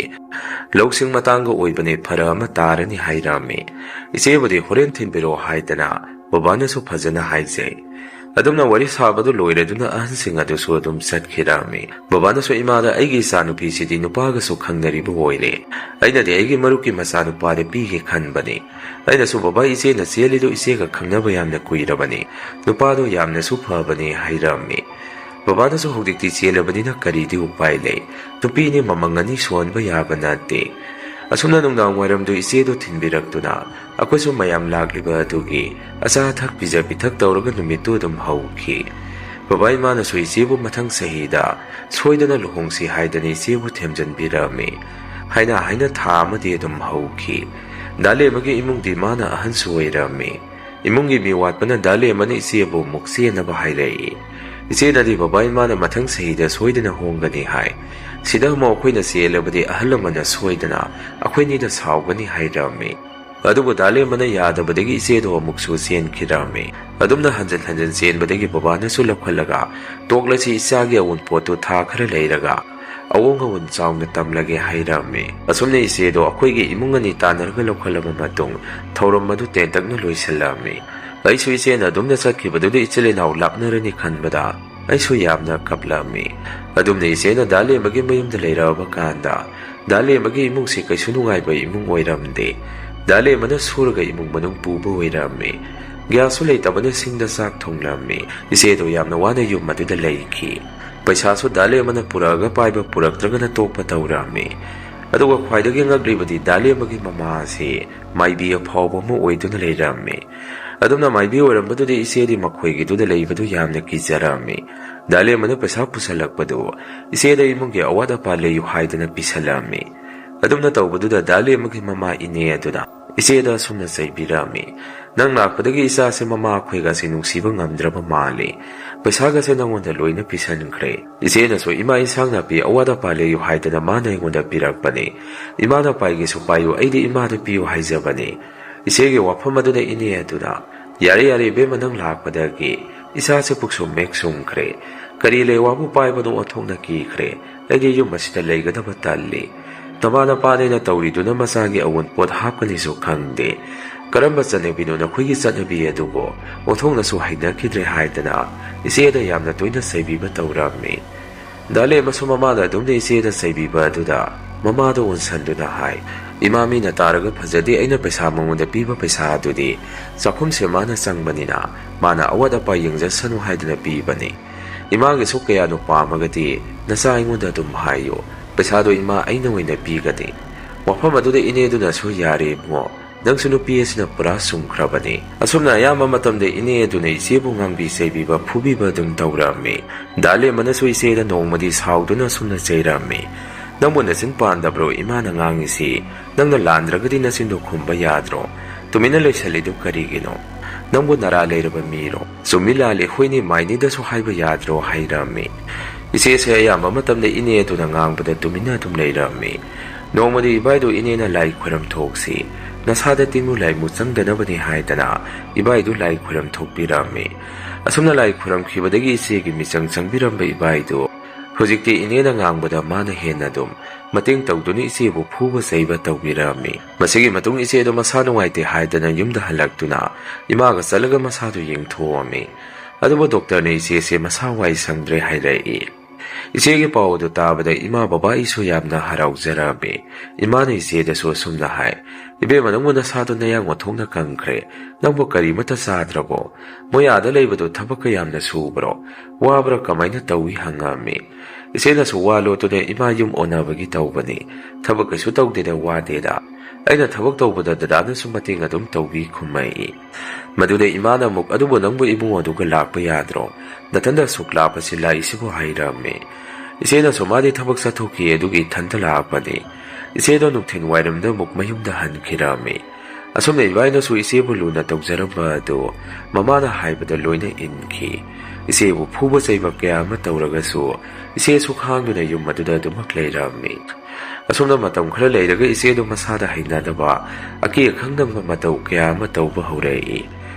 B: ꯂꯧꯁꯤꯡ ꯃꯇꯥꯡꯒ ꯑꯣꯏꯕꯅꯤ ꯐꯔꯛ ꯑꯃ ꯇꯥꯔꯅꯤ ꯍꯥꯏꯔꯝꯃꯤ ꯏꯆꯦꯕꯨꯗꯤ ꯍꯣꯔꯦꯟ ꯊꯤꯟꯕꯤꯔꯛꯑꯣ ꯍꯥꯏꯗꯅ ꯕꯕꯥꯅꯁꯨ ꯐꯖꯅ ꯍꯥꯏꯖꯩ ꯑꯗꯨꯝꯅ ꯋꯥꯔꯤ ꯁꯥꯕꯗꯨ ꯂꯣꯏꯔꯗꯨꯅ ꯑꯍꯟꯁꯤꯡ ꯑꯗꯨꯁꯨ ꯑꯗꯨꯝ ꯆꯠꯈꯤꯔꯝꯃꯤ ꯕꯕꯥꯅꯁꯨ ꯏꯃꯥꯗ ꯑꯩꯒꯤ ꯏꯆꯥꯅꯨꯄꯤꯁꯤꯗꯤ ꯅꯨꯄꯥꯒꯁꯨ ꯈꯪꯅꯔꯤꯕ ꯑꯣꯏꯔꯦ ꯑꯩꯅꯗꯤ ꯑꯩꯒꯤ ꯃꯔꯨꯞꯀꯤ ꯃꯆꯥꯅꯨꯄꯥꯗ ꯄꯤꯒꯦ ꯈꯟꯕꯅꯤ ꯑꯩꯅꯁꯨ ꯕꯕꯥ ꯏꯆꯦꯅ ꯆꯦꯜꯂꯤꯗꯨ ꯏꯆꯦꯒ ꯈꯪꯅꯕ ꯌꯥꯝꯅ ꯀꯨꯏꯔꯕꯅꯤ ꯅꯨꯄꯥꯗꯣ ꯌꯥꯝꯅꯁꯨ ꯐꯕꯅꯤ ꯍꯥꯏꯔꯝꯃꯤ ꯕꯕꯥꯅꯁꯨ ꯍꯧꯖꯤꯛꯇꯤ ꯆꯦꯜꯂꯕꯅꯤꯅ ꯀꯔꯤꯗꯤ ꯎꯄꯥꯏ ꯂꯩ ꯅꯨꯄꯤꯅꯤ ꯃꯃꯪ ꯑꯅꯤ ꯁꯣꯟꯕ ꯌꯥꯕ ꯅꯠꯇꯦ ꯑꯁꯨꯝꯅ ꯅꯨꯡꯗꯥꯡ ꯋꯥꯏꯔꯝꯗꯨ ꯏꯆꯦꯗꯨ ꯊꯤꯟꯕꯤꯔꯛꯇꯨꯅ ꯑꯩꯈꯣꯏꯁꯨ ꯃꯌꯥꯝ ꯂꯥꯛꯂꯤꯕ ꯑꯗꯨꯒꯤ ꯑꯆꯥ ꯑꯊꯛ ꯄꯤꯖ ꯄꯤꯊꯛ ꯇꯧꯔꯒ ꯅꯨꯃꯤꯠꯇꯨ ꯑꯗꯨꯝ ꯍꯧꯈꯤ ꯕꯕꯥ ꯏꯃꯥꯅꯁꯨ ꯏꯆꯦꯕꯨ ꯃꯊꯪ ꯆꯍꯤꯗ ꯁꯣꯏꯗꯅ ꯂꯨꯍꯣꯡꯁꯤ ꯍꯥꯏꯗꯅ ꯏꯆꯦꯕꯨ ꯊꯦꯝꯖꯤꯟꯕꯤꯔꯝꯃꯤ ꯍꯥꯏꯅ ꯊꯥ ꯑꯃꯗꯤ ꯑꯗꯨꯝ ꯍꯧꯈꯤ ꯗꯥꯂꯦꯝꯕꯒꯤ ꯏꯃꯨꯡꯗꯤ ꯃꯥꯅ ꯑꯍꯟꯁꯨ ꯑꯣꯏꯔꯝꯃꯤ ꯏꯃꯨꯡꯒꯤ ꯃꯤ ꯋꯥꯠꯄꯅ ꯗꯥꯂꯦꯝꯕꯅ ꯏꯆꯦꯕꯨ ꯑꯃꯨꯛ ꯆꯦꯟꯅꯕ ꯍꯥꯏꯔꯛꯏ ꯏꯆꯦꯅꯗꯤ ꯕꯕꯥ ꯏꯃꯥꯅ ꯃꯊꯪ ꯆꯍꯤꯗ ꯁꯣꯏꯗꯅ ꯍꯣꯡꯒꯅꯤ ꯍꯥꯏ ꯁꯤꯗ ꯑꯃꯨꯛ ꯑꯩꯈꯣꯏꯅ ꯆꯦꯜꯂꯕꯗꯤ ꯑꯍꯜ ꯂꯃꯟꯅ ꯁꯣꯏꯗꯅ ꯑꯩꯈꯣꯏꯅꯤꯗ ꯁꯥꯎꯒꯅꯤ ꯍꯥꯏꯔꯝꯃꯤ ꯑꯗꯨꯕꯨ ꯗꯥꯂꯦꯝꯕꯅ ꯌꯥꯗꯕꯗꯒꯤ ꯏꯆꯦꯗꯣ ꯑꯃꯨꯛꯁꯨ ꯆꯦꯟꯈꯤꯔꯝꯃꯤ ꯑꯗꯨꯝꯅ ꯍꯟꯖꯤꯟ ꯍꯟꯖꯤꯟ ꯆꯦꯟꯕꯗꯒꯤ ꯕꯕꯥꯅꯁꯨ ꯂꯧꯈꯠꯂꯒ ꯇꯣꯛꯂꯁꯤ ꯏꯆꯥꯒꯤ ꯑꯋꯨꯟꯄꯣꯠꯇꯨ ꯊꯥ ꯈꯔ ꯂꯩꯔꯒ ꯑꯋꯣꯡ ꯑꯋꯣꯟ ꯆꯥꯎꯅ ꯇꯝꯂꯒꯦ ꯍꯥꯏꯔꯝꯃꯤ ꯑꯁꯨꯝꯅ ꯏꯆꯦꯗꯣ ꯑꯩꯈꯣꯏꯒꯤ ꯏꯃꯨꯡ ꯑꯅꯤ ꯇꯥꯟꯅꯔꯒ ꯂꯧꯈꯠꯂꯕ ꯃꯇꯨꯡ ꯊꯧꯔꯝ ꯑꯗꯨ ꯇꯦꯟꯇꯛꯅ ꯂꯣꯏꯁꯤꯜꯂꯝꯃꯤ ꯑꯩꯁꯨ ꯏꯆꯦꯅ ꯑꯗꯨꯝꯅ ꯆꯠꯈꯤꯕꯗꯨꯗ ꯏꯆꯤꯜ ꯏꯅꯥꯎ ꯂꯥꯞꯅꯔꯅꯤ ꯈꯟꯕꯗ ꯑꯩꯁꯨ ꯌꯥꯝꯅ ꯀꯞꯂꯝꯃꯤ ꯑꯗꯨꯝꯅ ꯏꯆꯦꯅ ꯗꯥꯂꯦꯝꯕꯒꯤ ꯃꯌꯨꯝꯗ ꯂꯩꯔꯛꯑꯕ ꯀꯥꯟꯗ ꯗꯥꯂꯦꯝꯕꯒꯤ ꯏꯃꯨꯡꯁꯤ ꯀꯩꯁꯨ ꯅꯨꯡꯉꯥꯏꯕ ꯏꯃꯨꯡ ꯑꯣꯏꯔꯝꯗꯦ ꯗꯥꯂꯦꯝꯕꯅ ꯁꯨꯔꯒ ꯏꯃꯨꯡ ꯃꯅꯨꯡ ꯄꯨꯕ ꯑꯣꯏꯔꯝꯃꯤ ꯒ꯭ꯌꯥꯁꯁꯨ ꯂꯩꯇꯕꯅ ꯁꯤꯡꯗ ꯆꯥꯛ ꯊꯣꯡꯂꯝꯃꯤ ꯏꯆꯦꯗꯣ ꯌꯥꯝꯅ ꯋꯥꯅ ꯌꯨꯝ ꯑꯗꯨꯗ ꯂꯩꯈꯤ ꯄꯩꯁꯥꯁꯨ ꯗꯥꯂꯦꯝꯕꯅ ꯄꯨꯔꯛꯑꯒ ꯄꯥꯏꯕ ꯄꯨꯔꯛꯇ꯭ꯔꯒꯅ ꯇꯣꯛꯄ ꯇꯧꯔꯝꯃꯤ ꯑꯗꯨꯒ ꯈ꯭ꯋꯥꯏꯗꯒꯤ ꯉꯛꯂꯤꯕꯗꯤ ꯗꯥꯂꯦꯝꯕꯒꯤ ꯃꯃꯥ ꯑꯁꯤ ꯃꯥꯏꯕꯤ ꯑꯐꯥꯎꯕ ꯑꯃ ꯑꯣꯏꯗꯨꯅ ꯂꯩꯔꯝꯃꯤ ꯑꯗꯨꯝꯅ ꯃꯥꯏꯕꯤ ꯑꯣꯏꯔꯝꯕꯗꯨꯗꯤ ꯏꯆꯦꯗꯤ ꯃꯈꯣꯏꯒꯤꯗꯨꯗ ꯂꯩꯕꯗꯨ ꯌꯥꯝꯅ ꯀꯤꯖꯔꯝꯃꯤ ꯗꯥꯂꯦꯝꯕꯅ ꯄꯩꯁా ꯄꯨꯁꯜꯂꯛꯄꯗꯨ ꯏꯆꯦꯗ ꯏꯃꯨꯡꯒꯤ ꯑꯋꯥꯠ ꯑꯄꯥ ꯂꯩꯌꯨ ꯍꯥꯏꯗꯅ ꯄꯤꯁꯜꯂꯝꯃꯤ ꯑꯗꯨꯝꯅ ꯇꯧꯕꯗꯨꯗ ꯗꯥꯂꯦꯝꯕꯒꯤ ꯃꯃꯥ ꯏꯅꯦ ꯑꯗꯨꯅ ꯏꯆꯦꯗ ꯑꯁꯨꯝꯅ ꯆꯩꯕꯤꯔꯝꯃꯤ ꯅꯪ ꯂꯥꯛꯄꯗꯒꯤ ꯏꯆꯥꯁꯦ ꯃꯃꯥ ꯑꯩꯈꯣꯏꯒꯁꯦ ꯅꯨꯡꯁꯤꯕ ꯉꯝꯗ꯭ꯔꯕ ꯃꯥꯜꯂꯤ ꯄꯩꯁꯥꯒꯁꯦ ꯅꯪꯉꯣꯟꯗ ꯂꯣꯏꯅ ꯄꯤꯁꯟꯈ꯭ꯔꯦ ꯏꯆꯦꯅꯁꯨ ꯏꯃꯥ ꯏꯟꯁꯥꯡ ꯅꯥꯄꯤ ꯑꯋꯥꯠ ꯑꯄꯥ ꯂꯩꯌꯨ ꯍꯥꯏꯗꯅ ꯃꯥꯅ ꯑꯩꯉꯣꯟꯗ ꯄꯤꯔꯛꯄꯅꯤ ꯏꯃꯥꯅ ꯄꯥꯏꯒꯦꯁꯨ ꯄꯥꯏꯌꯨ ꯑꯩꯗꯤ ꯏꯃꯥꯗ ꯄꯤꯌꯨ ꯍꯥꯏꯖꯕꯅꯤ ꯏꯆꯦꯒꯤ ꯋꯥꯐꯝ ꯑꯗꯨꯅ ꯏꯅꯦ ꯑꯗꯨꯅ ꯌꯥꯔꯦ ꯏꯕꯦꯝꯃ ꯅꯪ ꯂꯥꯛꯄꯗꯒꯤ ꯏꯆꯥꯁꯦ ꯄꯨꯛꯁꯨꯝ ꯃꯦꯛ ꯁꯨꯝꯈ꯭ꯔꯦ ꯀꯔꯤ ꯂꯩꯋꯥꯕꯨ ꯄꯥꯏꯕꯅꯣ ꯑꯣꯟꯊꯣꯛꯅ ꯀꯤꯈ꯭ꯔꯦ ꯑꯩꯗꯤ ꯌꯨꯝ ꯑꯁꯤꯗ ꯂꯩꯒꯗꯕ ꯇꯜꯂꯤ ꯅꯃꯥ ꯅꯄꯥꯅꯦꯅ ꯇꯧꯔꯤꯗꯨꯅ ꯃꯆꯥꯒꯤ ꯑꯋꯨꯟꯄꯣꯠ ꯍꯥꯞꯀꯅꯤꯁꯨ ꯈꯪꯗꯦ ꯀꯔꯝꯕ ꯆꯠꯅꯕꯤꯅꯣ ꯅꯈꯣꯏꯒꯤ ꯆꯠꯅꯕꯤ ꯑꯗꯨꯕꯨ ꯑꯣꯟꯊꯣꯛꯅꯁꯨ ꯍꯩꯅꯈꯤꯗ꯭ꯔꯦ ꯍꯥꯏꯗꯅ ꯏꯆꯦꯗ ꯌꯥꯝꯅ ꯇꯣꯏꯅ ꯆꯩꯕꯤꯕ ꯇꯧꯔꯝꯃꯤ ꯗꯥꯂꯦꯝꯕꯁꯨ ꯃꯃꯥꯅ ꯑꯗꯨꯝꯅ ꯏꯆꯦꯗ ꯆꯩꯕꯤꯕ ꯑꯗꯨꯗ ꯃꯃꯥꯗ ꯑꯣꯟꯁꯟꯗꯨꯅ ꯍꯥꯏ ꯏꯃꯥ ꯃꯤꯅ ꯇꯥꯔꯒ ꯐꯖꯗꯦ ꯑꯩꯅ ꯄꯩꯁꯥ ꯃꯉꯣꯟꯗ ꯄꯤꯕ ꯄꯩꯁꯥ ꯑꯗꯨꯗꯤ ꯆꯥꯛꯈꯨꯝꯁꯦ ꯃꯥꯅ ꯆꯪꯕꯅꯤꯅ ꯃꯥꯅ ꯑꯋꯥꯠ ꯑꯄꯥ ꯌꯦꯡꯖꯁꯅꯨ ꯍꯥꯏꯗꯅ ꯄꯤꯕꯅꯤ ꯏꯃꯥꯒꯤꯁꯨ ꯀꯌꯥꯅꯣ ꯄꯥꯝꯃꯒꯗꯤ ꯅꯆꯥ ꯑꯩꯉꯣꯟꯗ ꯑꯗꯨꯝ ꯍꯥꯏꯌꯨ ꯄꯩꯁꯥꯗꯣ ꯏꯃꯥ ꯑꯩꯅ ꯑꯣꯏꯅ ꯄꯤꯒꯅꯤ. ꯋꯥꯐꯝ ꯑꯗꯨꯗ ꯏꯅꯦꯗꯨꯅꯁꯨ ꯌꯥꯔꯦ ꯏꯕꯨꯡꯉꯣ, ꯅꯪꯁꯨ ꯅꯨꯄꯤ ꯑꯁꯤꯅ ꯄꯨꯔꯥ ꯁꯨꯝꯈ꯭ꯔꯕꯅꯤ. ꯑꯁꯨꯝꯅ ꯑꯌꯥꯝꯕ ꯃꯇꯝꯗ ꯏꯅꯦ ꯑꯗꯨꯅ ꯏꯆꯦꯕꯨ ꯉꯥꯡꯕꯤ ꯆꯩꯕꯤꯕ ꯐꯨꯕꯤꯕ ꯑꯗꯨꯝ ꯇꯧꯔꯝꯃꯤ. ꯗꯥꯂꯦꯝꯕꯅꯁꯨ ꯏꯆꯦꯗ ꯅꯣꯡꯃꯗꯤ ꯁꯥꯎꯗꯨꯅ ꯑꯁꯨꯝꯅ ꯆꯩꯔꯝꯃꯤ. ꯅꯪꯕꯨ ꯅꯆꯤꯟ ꯄꯥꯟꯗꯕ꯭ꯔꯣ ꯏꯃꯥꯅ ꯉꯥꯡꯉꯤꯁꯤ? ꯅꯪꯅ ꯂꯥꯟꯗ꯭ꯔꯒꯗꯤ ꯅꯆꯤꯟꯗꯣ ꯈꯨꯝꯕ ꯌꯥꯗ꯭ꯔꯣ? ꯇꯨꯃꯤꯟꯅ ꯂꯩꯁꯜꯂꯤꯗꯨ ꯀꯔꯤꯒꯤꯅꯣ? ꯅꯪꯕꯨ ꯅꯔꯥ ꯂꯩꯔꯕ ꯃꯤꯔꯣ? ꯆꯨꯝꯃꯤ ꯂꯥꯜꯂꯤ ꯍꯣꯏꯅꯦ ꯃꯥꯏꯅꯤꯗꯁꯨ ꯍꯥꯏꯕ ꯌꯥꯗ꯭ꯔꯣ ꯍꯥꯏꯔꯝꯃꯤ. ꯏꯆꯦꯁꯦ ꯑꯌꯥꯝꯕ ꯃꯇꯝꯗ ꯏꯅꯦ ꯑꯗꯨꯅ ꯉꯥꯡꯕꯗ ꯇꯨꯃꯤꯟꯅ ꯑꯗꯨꯝ ꯂꯩꯔꯝꯃꯤ. ꯅꯣꯡꯃꯗꯤ ꯏꯕꯥꯏꯗꯨ ꯏꯅꯦꯅ ꯂꯥꯏ ꯈꯣꯏꯔꯝ ꯊꯣꯛꯁꯤ, ꯅꯁꯥꯗ ꯇꯤꯡꯃꯨ ꯂꯥꯏꯃꯨ ꯆꯪꯗꯅꯕꯅꯤ ꯍꯥꯏꯗꯅ ꯏꯕꯥꯏꯗꯨ ꯂꯥꯏ ꯈꯣꯏꯔꯝ ꯊꯣꯛꯄꯤꯔꯝꯃꯤ. ꯑꯁꯨꯝꯅ ꯂꯥꯏ ꯈꯣꯏꯔꯝꯈꯤꯕꯗꯒꯤ ꯏꯆꯦꯒꯤ ꯃꯤꯆꯪ ꯆꯪꯕꯤꯔꯝꯕ ꯏꯕꯥꯏꯗꯨ ꯍꯧꯖꯤꯛꯇꯤ ꯏꯅꯦꯅ ꯉꯥꯡꯕꯗ ꯃꯥꯅ ꯍꯦꯟꯅ ꯑꯗꯨꯝ ꯃꯇꯦꯡ ꯇꯧꯗꯨꯅ ꯏꯆꯦꯕꯨ ꯐꯨꯕ ꯆꯩꯕ ꯇꯧꯕꯤꯔꯝꯃꯤ. ꯃꯁꯤꯒꯤ ꯃꯇꯨꯡ ꯏꯆꯦꯗꯨ ꯃꯁꯥ ꯅꯨꯡꯉꯥꯏꯇꯦ ꯍꯥꯏꯗꯅ ꯌꯨꯝꯗ ꯍꯜꯂꯛꯇꯨꯅ ꯏꯃꯥꯒ ꯆꯠꯂꯒ ꯃꯁꯥꯗꯨ ꯌꯦꯡꯊꯣꯛꯑꯝꯃꯤ. ꯑꯗꯨꯕꯨ ꯗꯣꯛꯇꯔꯅ ꯏꯆꯦꯁꯦ ꯃꯁꯥ ꯋꯥꯏ ꯁꯪꯗ꯭ꯔꯦ ꯍꯥꯏꯔꯛꯏ. ꯏꯆꯦꯒꯤ ꯄꯥꯎ ꯑꯗꯨ ꯇꯥꯕꯗ ꯏꯃꯥ ꯕꯕꯥ ꯑꯩꯁꯨ ꯌꯥꯝꯅ ꯍꯔꯥꯎꯖꯔꯝꯃꯤ. ꯏꯃꯥꯅ ꯏꯆꯦꯗꯁꯨ ꯑꯁꯨꯝꯅ ꯍꯥꯏ, ꯏꯕꯦꯝꯃ ꯅꯪꯕꯨ ꯅꯁꯥꯗꯣ ꯅꯌꯥꯡ ꯋꯥꯊꯣꯛꯅ ꯀꯪꯈ꯭ꯔꯦ, ꯅꯪꯕꯨ ꯀꯔꯤꯃꯠꯇ ꯆꯥꯗ꯭ꯔꯕꯣ? ꯃꯣꯏ ꯑꯥꯗ ꯂꯩꯕꯗꯣ ꯊꯕꯛꯀ ꯌꯥꯝꯅ ꯁꯨꯕ꯭ꯔꯣ? ꯋꯥꯕ꯭ꯔꯥ ꯀꯃꯥꯏꯅ ꯇꯧꯏ ꯍꯪꯉꯝꯃꯤ. ꯏꯆꯦꯅꯁꯨ ꯋꯥ ꯂꯣꯠꯇꯨꯅ ꯏꯃꯥ ꯌꯨꯝ ꯑꯣꯟꯅꯕꯒꯤ ꯇꯧꯕꯅꯤ, ꯊꯕꯛ ꯀꯩꯁꯨ ꯇꯧꯗꯦꯗ ꯋꯥꯗꯦꯗ, ꯑꯩꯅ ꯊꯕꯛ ꯇꯧꯕꯗ ꯗꯗꯥꯅꯁꯨ ꯃꯇꯦꯡ ꯑꯗꯨꯝ ꯇꯧꯕꯤ ꯈꯨꯝꯃꯛꯏ. ꯃꯗꯨꯗ ꯏꯃꯥꯅ ꯑꯃꯨꯛ ꯑꯗꯨꯕꯨ ꯅꯪꯕꯨ ꯏꯕꯨꯡꯉꯣ ꯑꯗꯨꯒ ꯂꯥꯛꯄ ꯌꯥꯗ꯭ꯔꯣ? ꯅꯊꯟꯗ ꯁꯨꯛ ꯂꯥꯞꯄꯁꯤ ꯂꯥꯛꯏꯁꯤꯕꯨ ꯍꯥꯏꯔꯝꯃꯤ. ꯏꯆꯦꯅꯁꯨ ꯃꯥꯗꯤ ꯊꯕꯛ ꯆꯠꯊꯣꯛꯈꯤ ꯑꯗꯨꯒꯤ ꯏꯊꯟꯇ ꯂꯥꯛꯄꯅꯤ. ꯏꯆꯦꯗꯣ ꯅꯨꯡꯊꯤꯜ ꯋꯥꯏꯔꯝꯗ ꯑꯃꯨꯛ ꯃꯌꯨꯝꯗ ꯍꯟꯈꯤꯔꯝꯃꯤ. ꯑꯁꯨꯝꯅ ꯏꯕꯥꯏꯅꯁꯨ ꯏꯆꯦꯕꯨ ꯂꯨꯅ ꯇꯧꯖꯔꯝꯕ ꯑꯗꯨ ꯃꯃꯥꯅ ꯍꯥꯏꯕꯗ ꯂꯣꯏꯅ ꯏꯟꯈꯤ. ꯏꯆꯦꯕꯨ ꯐꯨꯕ ꯆꯩꯕ ꯀꯌꯥ ꯑꯃ ꯇꯧꯔꯒꯁꯨ ꯏꯆꯦꯁꯨ ꯈꯥꯡꯗꯨꯅ ꯌꯨꯝ ꯑꯗꯨꯗ ꯑꯗꯨꯃꯛ ꯂꯩꯔꯝꯃꯤ. ꯑꯁꯨꯝꯅ ꯃꯇꯝ ꯈꯔ ꯂꯩꯔꯒ ꯏꯆꯦꯗꯨ ꯃꯁꯥꯗ ꯍꯩꯅꯗꯕ ꯑꯀꯤ ꯑꯈꯪ ꯅꯪꯕ ꯃꯇꯧ ꯀꯌꯥ ꯑꯃ ꯇꯧꯕ ꯍꯧꯔꯛꯏ.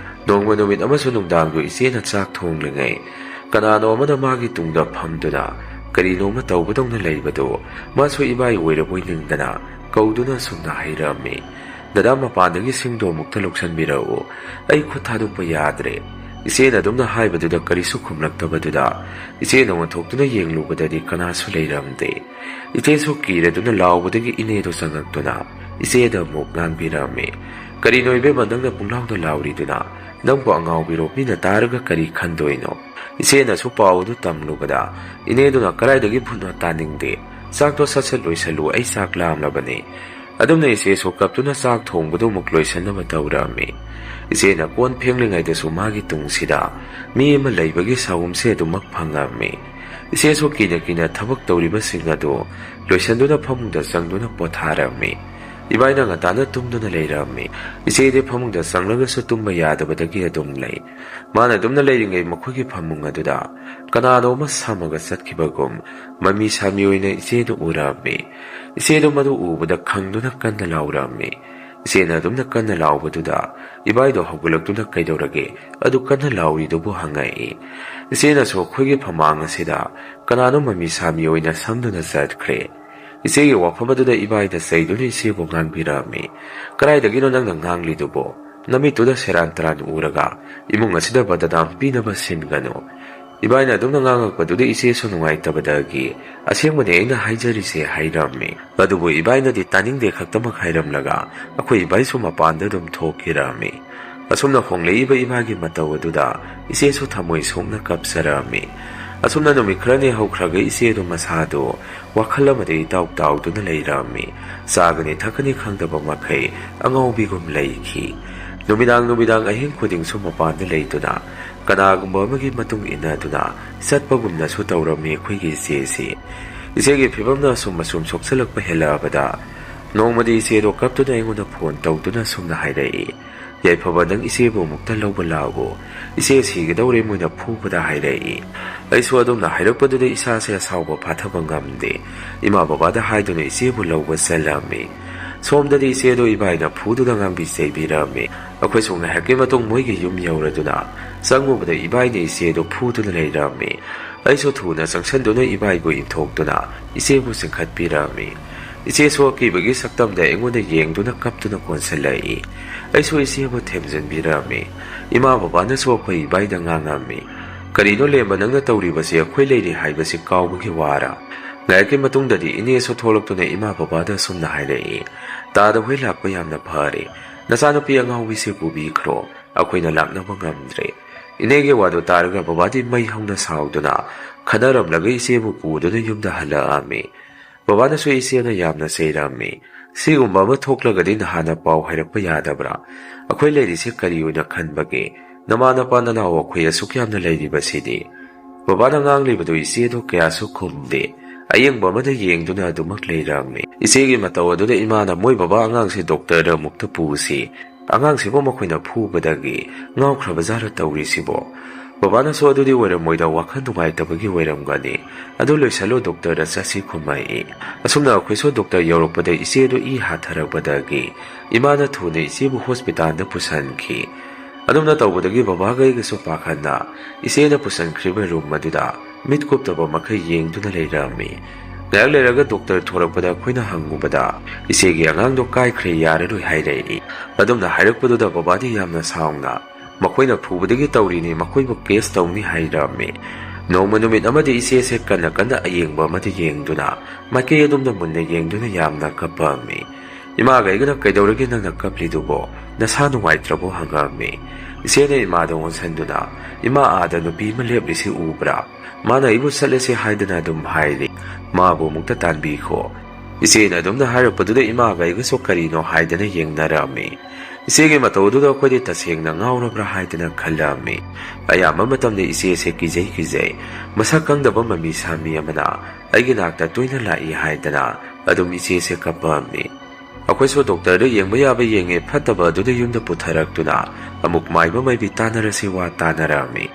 B: ꯅꯣꯡꯃ ꯅꯨꯃꯤꯠ ꯑꯃꯁꯨ ꯅꯨꯡꯗꯥꯡꯗꯨ ꯏꯆꯦꯅ ꯆꯥꯛ ꯊꯣꯡꯂꯤꯉꯩ ꯀꯅꯥꯅꯣ ꯑꯃꯅ ꯃꯥꯒꯤ ꯇꯨꯡꯗ ꯐꯝꯗꯨꯅ ꯀꯔꯤꯅꯣꯃ ꯇꯧꯕꯗꯧꯅ ꯂꯩꯕꯗꯨ ꯃꯥꯁꯨ ꯏꯕꯥꯏ ꯑꯣꯏꯔꯕꯣꯏ ꯅꯤꯡꯗꯅ ꯀꯧꯗꯨꯅ ꯁꯨꯝꯅ ꯍꯩꯔꯝꯃꯤ. ꯗꯗꯥ ꯃꯄꯥꯟꯗꯒꯤ ꯁꯤꯡꯗꯣ ꯑꯃꯨꯛꯇ ꯂꯧꯁꯟꯕꯤꯔꯛꯎ, ꯑꯩ ꯈꯨꯠ ꯊꯥꯗꯣꯛꯄ ꯌꯥꯗ꯭ꯔꯦ. ꯏꯆꯦꯅ ꯑꯗꯨꯝꯅ ꯍꯥꯏꯕꯗꯨꯗ ꯀꯔꯤꯁꯨ ꯈꯨꯝꯂꯛꯇꯕꯗꯨꯗ ꯏꯆꯦꯅ ꯑꯣꯟꯊꯣꯛꯇꯨꯅ ꯌꯦꯡꯂꯨꯕꯗꯗꯤ ꯀꯅꯥꯁꯨ ꯂꯩꯔꯝꯗꯦ. ꯏꯆꯦꯁꯨ ꯀꯤꯔꯗꯨꯅ ꯂꯥꯎꯕꯗꯒꯤ ꯏꯅꯦꯗꯨ ꯆꯪꯉꯛꯇꯨꯅ ꯏꯆꯦꯗ ꯑꯃꯨꯛ ꯉꯥꯡꯕꯤꯔꯝꯃꯤ. ꯀꯔꯤꯅꯣ ꯏꯕꯦꯝꯃ ꯅꯪꯅ ꯄꯨꯡꯂꯥꯎꯗ ꯂꯥꯎꯔꯤꯗꯨꯅ? ꯅꯪꯕꯨ ꯑꯉꯥꯎꯕꯤꯔꯣ, ꯃꯤꯅ ꯇꯥꯔꯒ ꯀꯔꯤ ꯈꯟꯗꯣꯏꯅꯣ? ꯏꯆꯦꯅꯁꯨ ꯄꯥꯎ ꯑꯗꯨ ꯇꯝꯂꯨꯕꯗ ꯏꯅꯦꯗꯨꯅ ꯀꯗꯥꯏꯗꯒꯤ ꯚꯨꯠꯅꯣ ꯇꯥꯅꯤꯡꯗꯦ, ꯆꯥꯛꯇꯣ ꯁꯠ ꯁꯠ ꯂꯣꯏꯁꯜꯂꯨ, ꯑꯩ ꯆꯥꯛ ꯂꯥꯝꯂꯕꯅꯤ. ꯑꯗꯨꯝꯅ ꯏꯆꯦꯁꯨ ꯀꯞꯇꯨꯅ ꯆꯥꯛ ꯊꯣꯡꯕꯗꯨ ꯑꯃꯨꯛ ꯂꯣꯏꯁꯟꯅꯕ ꯇꯧꯔꯝꯃꯤ. ꯏꯆꯦꯅ ꯀꯣꯟ ꯐꯦꯡꯂꯤꯉꯩꯗꯁꯨ ꯃꯥꯒꯤ ꯇꯨꯡꯁꯤꯗ ꯃꯤ ꯑꯃ ꯂꯩꯕꯒꯤ ꯁꯥꯎꯝꯁꯦ ꯑꯗꯨꯃꯛ ꯐꯪꯉꯝꯃꯤ. ꯏꯆꯦꯁꯨ ꯀꯤꯅ ꯀꯤꯅ ꯊꯕꯛ ꯇꯧꯔꯤꯕꯁꯤꯡ ꯑꯗꯨ ꯂꯣꯏꯁꯟꯗꯨꯅ ꯐꯃꯨꯡꯗ ꯆꯪꯗꯨꯅ ꯄꯣꯊꯥꯔꯝꯃꯤ. ꯏꯕꯥꯏꯅ ꯉꯟꯇꯥꯅ ꯇꯨꯝꯗꯨꯅ ꯂꯩꯔꯝꯃꯤ. ꯏꯆꯦꯗꯤ ꯐꯃꯨꯡꯗ ꯆꯪꯂꯒꯁꯨ ꯇꯨꯝꯕ ꯌꯥꯗꯕꯗꯒꯤ ꯑꯗꯨꯝ ꯂꯩ. ꯃꯥꯅ ꯑꯗꯨꯝꯅ ꯂꯩꯔꯤꯉꯩ ꯃꯈꯣꯏꯒꯤ ꯐꯃꯨꯡ ꯑꯗꯨꯗ ꯀꯅꯥꯅꯣꯃ ꯁꯝꯃꯒ ꯆꯠꯈꯤꯕꯒꯨꯝ ꯃꯃꯤ ꯁꯥꯃꯤ ꯑꯣꯏꯅ ꯏꯆꯦꯗꯨ ꯎꯔꯝꯃꯤ. ꯏꯆꯦꯗꯨ ꯃꯗꯨ ꯎꯕꯗ ꯈꯪꯗꯨꯅ ꯀꯟꯅ ꯂꯥꯎꯔꯝꯃꯤ. ꯏꯆꯦꯅ ꯑꯗꯨꯝꯅ ꯀꯟꯅ ꯂꯥꯎꯕꯗꯨꯗ ꯏꯕꯥꯏꯗꯣ ꯍꯧꯒꯠꯂꯛꯇꯨꯅ ꯀꯩꯗꯧꯔꯒꯦ, ꯑꯗꯨ ꯀꯟꯅ ꯂꯥꯎꯔꯤꯗꯨꯕꯨ ꯍꯪꯉꯛꯏ. ꯏꯆꯦꯅꯁꯨ ꯑꯩꯈꯣꯏꯒꯤ ꯐꯃꯥꯡ ꯑꯁꯤꯗ ꯀꯅꯥꯅꯣ ꯃꯃꯤ ꯁꯥꯃꯤ ꯑꯣꯏꯅ ꯁꯝꯗꯨꯅ ꯆꯠꯈ꯭ꯔꯦ. ꯏꯆꯦꯒꯤ ꯋꯥꯐꯝ ꯑꯗꯨꯗ ꯏꯕꯥꯏꯗ ꯆꯩꯗꯨꯅ ꯏꯆꯦꯕꯨ ꯉꯥꯡꯕꯤꯔꯝꯃꯤ. ꯀꯗꯥꯏꯗꯒꯤꯅꯣ ꯅꯪꯅ ꯉꯥꯡꯂꯤꯗꯨꯕꯣ? ꯅꯃꯤꯠꯇꯨꯗ ꯁꯦꯔꯥꯟ ꯇꯔꯥꯟ ꯎꯔꯒ ꯏꯃꯨꯡ ꯑꯁꯤꯗ ꯕꯗꯅꯥꯝ ꯄꯤꯅꯕ ꯁꯤꯟꯒꯅꯨ. ꯏꯕꯥꯏꯅ ꯑꯗꯨꯝꯅ ꯉꯥꯡꯉꯛꯄꯗꯨꯗ ꯏꯆꯦꯁꯨ ꯅꯨꯡꯉꯥꯏꯇꯕꯗꯒꯤ ꯑꯁꯦꯡꯕꯅꯤ ꯑꯩꯅ ꯍꯥꯏꯖꯔꯤꯁꯦ ꯍꯥꯏꯔꯝꯃꯤ. ꯑꯗꯨꯕꯨ ꯏꯕꯥꯏꯅꯗꯤ ꯇꯥꯅꯤꯡꯗꯦ ꯈꯛꯇꯃꯛ ꯍꯥꯏꯔꯝꯂꯒ ꯑꯩꯈꯣꯏ ꯏꯕꯥꯏꯁꯨ ꯃꯄꯥꯟꯗ ꯑꯗꯨꯝ ꯊꯣꯛꯈꯤꯔꯝꯃꯤ. ꯑꯁꯨꯝꯅ ꯍꯣꯡꯂꯛꯏꯕ ꯏꯃꯥꯒꯤ ꯃꯇꯧ ꯑꯗꯨꯗ ꯏꯆꯦꯁꯨ ꯊꯃꯣꯏ ꯁꯣꯛꯅ ꯀꯞꯆꯔꯝꯃꯤ. ꯑꯁꯨꯝꯅ ꯅꯨꯃꯤꯠ ꯈꯔꯅꯤ ꯍꯧꯈ꯭ꯔꯒ ꯏꯆꯦꯗꯨ ꯃꯁꯥꯗꯨ ꯋꯥꯈꯜ ꯑꯃꯗ ꯏꯇꯥꯎ ꯇꯥꯎꯗꯨꯅ ꯂꯩꯔꯝꯃꯤ. ꯆꯥꯒꯅꯤ ꯊꯛꯀꯅꯤ ꯈꯪꯗꯕ ꯃꯈꯩ ꯑꯉꯥꯎꯕꯤꯒꯨꯝ ꯂꯩꯈꯤ. ꯅꯨꯃꯤꯗꯥꯡ ꯑꯍꯤꯡ ꯈꯨꯗꯤꯡꯁꯨ ꯃꯄꯥꯟꯗ ꯂꯩꯗꯨꯅ ꯀꯅꯥꯒꯨꯝꯕ ꯑꯃꯒꯤ ꯃꯇꯨꯡ ꯏꯟꯅꯗꯨꯅ ꯆꯠꯄꯒꯨꯝꯅꯁꯨ ꯇꯧꯔꯝꯃꯤ ꯑꯩꯈꯣꯏꯒꯤ ꯏꯆꯦꯁꯤ. ꯏꯆꯦꯒꯤ ꯐꯤꯕꯝꯅ ꯑꯁꯨꯝ ꯁꯣꯛꯆꯜꯂꯛꯄ ꯍꯦꯜꯂꯛꯑꯕꯗ ꯅꯣꯡꯃꯗꯤ ꯏꯆꯦꯗꯣ ꯀꯞꯇꯨꯅ ꯑꯩꯉꯣꯟꯗ ꯐꯣꯟ ꯇꯧꯗꯨꯅ ꯁꯨꯝꯅ ꯍꯥꯏꯔꯛꯏ. ꯌꯥꯏꯐꯕ ꯅꯪ ꯏꯆꯦꯕꯨ ꯑꯃꯨꯛꯇ ꯂꯧꯕ ꯂꯥꯛꯎ, ꯏꯆꯦ ꯁꯤꯒꯗꯧꯔꯦ ꯃꯣꯏꯅ ꯐꯨꯕꯗ ꯍꯥꯏꯔꯛꯏ. ꯑꯩꯁꯨ ꯑꯗꯨꯝꯅ ꯍꯥꯏꯔꯛꯄꯗꯨꯗ ꯏꯁꯥꯁꯦ ꯑꯁꯥꯎꯕ ꯐꯥꯊꯕ ꯉꯝꯗꯦ. ꯏꯃꯥ ꯕꯕꯥꯗ ꯍꯥꯏꯗꯨꯅ ꯏꯆꯦꯕꯨ ꯂꯧꯕ ꯆꯠꯂꯝꯃꯤ. ꯁꯣꯝꯗꯗꯤ ꯏꯆꯦꯗꯣ ꯏꯕꯥꯏꯅ ꯐꯨꯗꯨꯅ ꯉꯥꯡꯕꯤ ꯆꯩꯕꯤꯔꯝꯃꯤ. ꯑꯩꯈꯣꯏꯁꯨ ꯉꯥꯏꯍꯥꯛꯀꯤ ꯃꯇꯨꯡ ꯃꯣꯏꯒꯤ ꯌꯨꯝ ꯌꯧꯔꯗꯨꯅ ꯆꯪꯉꯨꯕꯗ ꯏꯕꯥꯏꯅ ꯏꯆꯦꯗꯣ ꯐꯨꯗꯨꯅ ꯂꯩꯔꯝꯃꯤ. ꯑꯩꯁꯨ ꯊꯨꯅ ꯆꯪꯁꯟꯗꯨꯅ ꯏꯕꯥꯏꯕꯨ ꯏꯟꯊꯣꯛꯇꯨꯅ ꯏꯆꯦꯕꯨ ꯆꯤꯡꯈꯠꯄꯤꯔꯝꯃꯤ. ꯏꯆꯦꯁꯨ ꯑꯀꯤꯕꯒꯤ ꯁꯛꯇꯝꯗ ꯑꯩꯉꯣꯟꯗ ꯌꯦꯡꯗꯨꯅ ꯀꯞꯇꯨꯅ ꯀꯣꯟꯁꯤꯜꯂꯛꯏ. ꯑꯩꯁꯨ ꯏꯆꯦꯕꯨ ꯊꯦꯝꯖꯤꯟꯕꯤꯔꯝꯃꯤ. ꯏꯃꯥ ꯕꯕꯥꯅꯁꯨ ꯑꯩꯈꯣꯏ ꯏꯕꯥꯏꯗ ꯉꯥꯡꯉꯝꯃꯤ. ꯀꯔꯤꯅꯣ ꯂꯦꯝꯕ ꯅꯪꯅ ꯇꯧꯔꯤꯕꯁꯤ ꯑꯩꯈꯣꯏ ꯂꯩꯔꯤ ꯍꯥꯏꯕꯁꯤ ꯀꯥꯎꯕꯒꯤ ꯋꯥꯔꯥ? ꯉꯥꯏꯍꯥꯛꯀꯤ ꯃꯇꯨꯡꯗꯗꯤ ꯏꯅꯦꯁꯨ ꯊꯣꯛꯂꯛꯇꯨꯅ ꯏꯃꯥ ꯕꯕꯥꯗ ꯑꯁꯨꯝꯅ ꯍꯥꯏꯔꯛꯏ. ꯇꯥꯗ ꯍꯣꯏ ꯂꯥꯛꯄ ꯌꯥꯝꯅ ꯐꯔꯦ. ꯅꯆꯥꯅꯨꯄꯤ ꯑꯉꯥꯎꯕꯤꯁꯦ ꯄꯨꯕꯤꯈ꯭ꯔꯣ, ꯑꯩꯈꯣꯏꯅ ꯂꯥꯛꯅꯕ ꯉꯝꯗ꯭ꯔꯦ. ꯏꯅꯦꯒꯤ ꯋꯥꯗꯨ ꯇꯥꯔꯒ ꯕꯕꯥꯗꯤ ꯃꯩ ꯍꯧꯅ ꯁꯥꯎꯗꯨꯅ ꯈꯟꯅꯔꯝꯂꯒ ꯏꯆꯦꯕꯨ ꯄꯨꯗꯨꯅ ꯌꯨꯝꯗ ꯍꯜꯂꯛꯑꯝꯃꯤ. ꯕꯕꯥꯅꯁꯨ ꯏꯆꯦꯅ ꯌꯥꯝꯅ ꯆꯩꯔꯝꯃꯤ꯫ ꯁꯤꯒꯨꯝꯕ ꯑꯃ ꯊꯣꯛꯂꯒꯗꯤ ꯅꯍꯥꯟꯅ ꯄꯥꯎ ꯍꯥꯏꯔꯛꯄ ꯌꯥꯗꯕ꯭ꯔꯥ? ꯑꯩꯈꯣꯏ ꯂꯩꯔꯤꯁꯦ ꯀꯔꯤ ꯑꯣꯏꯅ ꯈꯟꯕꯒꯦ? ꯅꯃꯥ ꯅꯄꯥ ꯅꯅꯥꯎ ꯑꯩꯈꯣꯏ ꯑꯁꯨꯛ ꯌꯥꯝꯅ ꯂꯩꯔꯤꯕꯁꯤꯗꯤ꯫ ꯕꯕꯥꯅ ꯉꯥꯡꯂꯤꯕꯗꯨ ꯏꯆꯦꯗꯣ ꯀꯌꯥꯁꯨ ꯈꯨꯝꯗꯦ꯫ ꯑꯌꯦꯡꯕ ꯑꯃꯗ ꯌꯦꯡꯗꯨꯅ ꯑꯗꯨꯃꯛ ꯂꯩꯔꯝꯃꯤ꯫ ꯏꯆꯦꯒꯤ ꯃꯇꯧ ꯑꯗꯨꯗ ꯏꯃꯥꯅ ꯃꯣꯏ ꯕꯕꯥ ꯑꯉꯥꯡꯁꯦ ꯗꯣꯛꯇꯔꯗ ꯑꯃꯨꯛꯇ ꯄꯨꯁꯤ, ꯑꯉꯥꯡꯁꯤꯕꯨ ꯃꯈꯣꯏꯅ ꯐꯨꯕꯗꯒꯤ ꯉꯥꯎꯈ꯭ꯔꯕꯖꯥꯠꯔ ꯇꯧꯔꯤꯁꯤꯕꯣ? ꯕꯕꯥꯅꯁꯨ ꯑꯗꯨꯗꯤ ꯑꯣꯏꯔꯝꯃꯣꯏꯗ, ꯋꯥꯈꯜ ꯅꯨꯡꯉꯥꯏꯇꯕꯒꯤ ꯑꯣꯏꯔꯝꯒꯅꯤ, ꯑꯗꯨ ꯂꯣꯏꯁꯜꯂꯨ ꯗꯣꯛꯇꯔꯗ ꯆꯠꯁꯤ ꯈꯨꯝꯃꯛꯏ꯫ ꯑꯁꯨꯝꯅ ꯑꯩꯈꯣꯏꯁꯨ ꯗꯣꯛꯇꯔ ꯌꯧꯔꯛꯄꯗ ꯏꯆꯦꯗꯨ ꯏ ꯍꯥꯊꯔꯛꯄꯗꯒꯤ ꯏꯃꯥꯅ ꯊꯨꯅ ꯏꯆꯦꯕꯨ ꯍꯣꯁꯄꯤꯇꯥꯜꯗ ꯄꯨꯁꯤꯟꯈꯤ꯫ ꯑꯗꯨꯝꯅ ꯇꯧꯕꯗꯒꯤ ꯕꯕꯥꯒ ꯑꯩꯒꯁꯨ ꯄꯥꯈꯠꯅ ꯏꯆꯦꯅ ꯄꯨꯁꯤꯟꯈ꯭ꯔꯤꯕ ꯔꯨꯝ ꯑꯗꯨꯗ ꯃꯤꯠ ꯀꯨꯞꯇꯕ ꯃꯈꯩ ꯌꯦꯡꯗꯨꯅ ꯂꯩꯔꯝꯃꯤ꯫ ꯉꯥꯏꯍꯥꯛ ꯂꯩꯔꯒ ꯗꯣꯛꯇꯔ ꯊꯣꯔꯛꯄꯗ ꯑꯩꯈꯣꯏꯅ ꯍꯪꯉꯨꯕꯗ ꯏꯆꯦꯒꯤ ꯑꯉꯥꯡꯗꯣ ꯀꯥꯏꯈ꯭ꯔꯦ, ꯌꯥꯔꯔꯣꯏ ꯍꯥꯏꯔꯛꯏ꯫ ꯑꯗꯨꯝꯅ ꯍꯥꯏꯔꯛꯄꯗꯨꯗ ꯕꯕꯥꯗꯤ ꯌꯥꯝꯅ ꯁꯥꯎꯅ ꯃꯈꯣꯏꯅ ꯐꯨꯕꯗꯒꯤ ꯇꯧꯔꯤꯅꯤ, ꯃꯈꯣꯏꯕꯨ ꯀꯦꯁ ꯇꯧꯅꯤ ꯍꯥꯏꯔꯝꯃꯤ꯫ ꯅꯣꯡꯃ ꯅꯨꯃꯤꯠ ꯑꯃꯗꯤ ꯏꯆꯦꯁꯦ ꯀꯟꯅ ꯑꯌꯦꯡꯕ ꯑꯃꯗ ꯌꯦꯡꯗꯨꯅ ꯃꯥꯏꯀꯩ ꯑꯗꯣꯝꯗ ꯃꯨꯟꯅ ꯌꯦꯡꯗꯨꯅ ꯌꯥꯝꯅ ꯀꯞꯄꯝꯃꯤ꯫ ꯏꯃꯥꯒ ꯑꯩꯒꯅ ꯀꯩꯗꯧꯔꯒꯦ ꯅꯪꯅ ꯀꯞꯂꯤꯗꯨꯕꯣ? ꯅꯁꯥ ꯅꯨꯡꯉꯥꯏꯇ꯭ꯔꯕꯣ ꯍꯪꯉꯝꯃꯤ꯫ ꯏꯆꯦꯅ ꯏꯃꯥꯗ ꯑꯣꯟꯁꯤꯟꯗꯨꯅ, ꯏꯃꯥ ꯑꯥꯗ ꯅꯨꯄꯤ ꯑꯃ ꯂꯦꯞꯂꯤꯁꯤ ꯎꯕ꯭ꯔꯥ? ꯃꯥꯅ ꯑꯩꯕꯨ ꯆꯠꯂꯁꯤ ꯍꯥꯏꯗꯅ ꯑꯗꯨꯝ ꯍꯥꯏꯔꯤ, ꯃꯥꯕꯨ ꯑꯃꯨꯛꯇ ꯇꯥꯟꯕꯤꯈꯣ꯫ ꯏꯆꯦꯅ ꯑꯗꯨꯝꯅ ꯍꯥꯏꯔꯛꯄꯗꯨꯗ ꯏꯃꯥꯒ ꯑꯩꯒꯁꯨ ꯀꯔꯤꯅꯣ ꯍꯥꯏꯗꯅ ꯌꯦꯡꯅꯔꯝꯃꯤ꯫ ꯏꯆꯦꯒꯤ ꯃꯇꯧ ꯑꯗꯨꯗ ꯑꯩꯈꯣꯏꯗꯤ ꯇꯁꯦꯡꯅ ꯉꯥꯎꯔꯕ꯭ꯔꯥ ꯍꯥꯏꯗꯅ ꯈꯜꯂꯝꯃꯤ꯫ ꯑꯌꯥꯝꯕ ꯃꯇꯝꯗ ꯏꯆꯦꯁꯦ ꯀꯤꯖꯩ, ꯃꯁꯛ ꯈꯪꯗꯕ ꯃꯃꯤ ꯁꯥꯃꯤ ꯑꯃꯅ ꯑꯩꯒꯤ ꯅꯥꯛꯇ ꯇꯣꯏꯅ ꯂꯥꯛꯏ ꯍꯥꯏꯗꯅ ꯑꯗꯨꯝ ꯏꯆꯦꯁꯦ ꯀꯞꯄꯝꯃꯤ꯫ ꯑꯩꯈꯣꯏꯁꯨ ꯗꯣꯛꯇꯔꯗ ꯌꯦꯡꯕ ꯌꯥꯕ ꯌꯦꯡꯉꯦ, ꯐꯠꯇꯕ ꯑꯗꯨꯗ ꯌꯨꯝꯗ ꯄꯨꯊꯔꯛꯇꯨꯅ ꯑꯃꯨꯛ ꯃꯥꯏꯕ ꯃꯥꯏꯕꯤ ꯇꯥꯟꯅꯔꯁꯤ ꯋꯥ ꯇꯥꯟꯅꯔꯝꯃꯤ꯫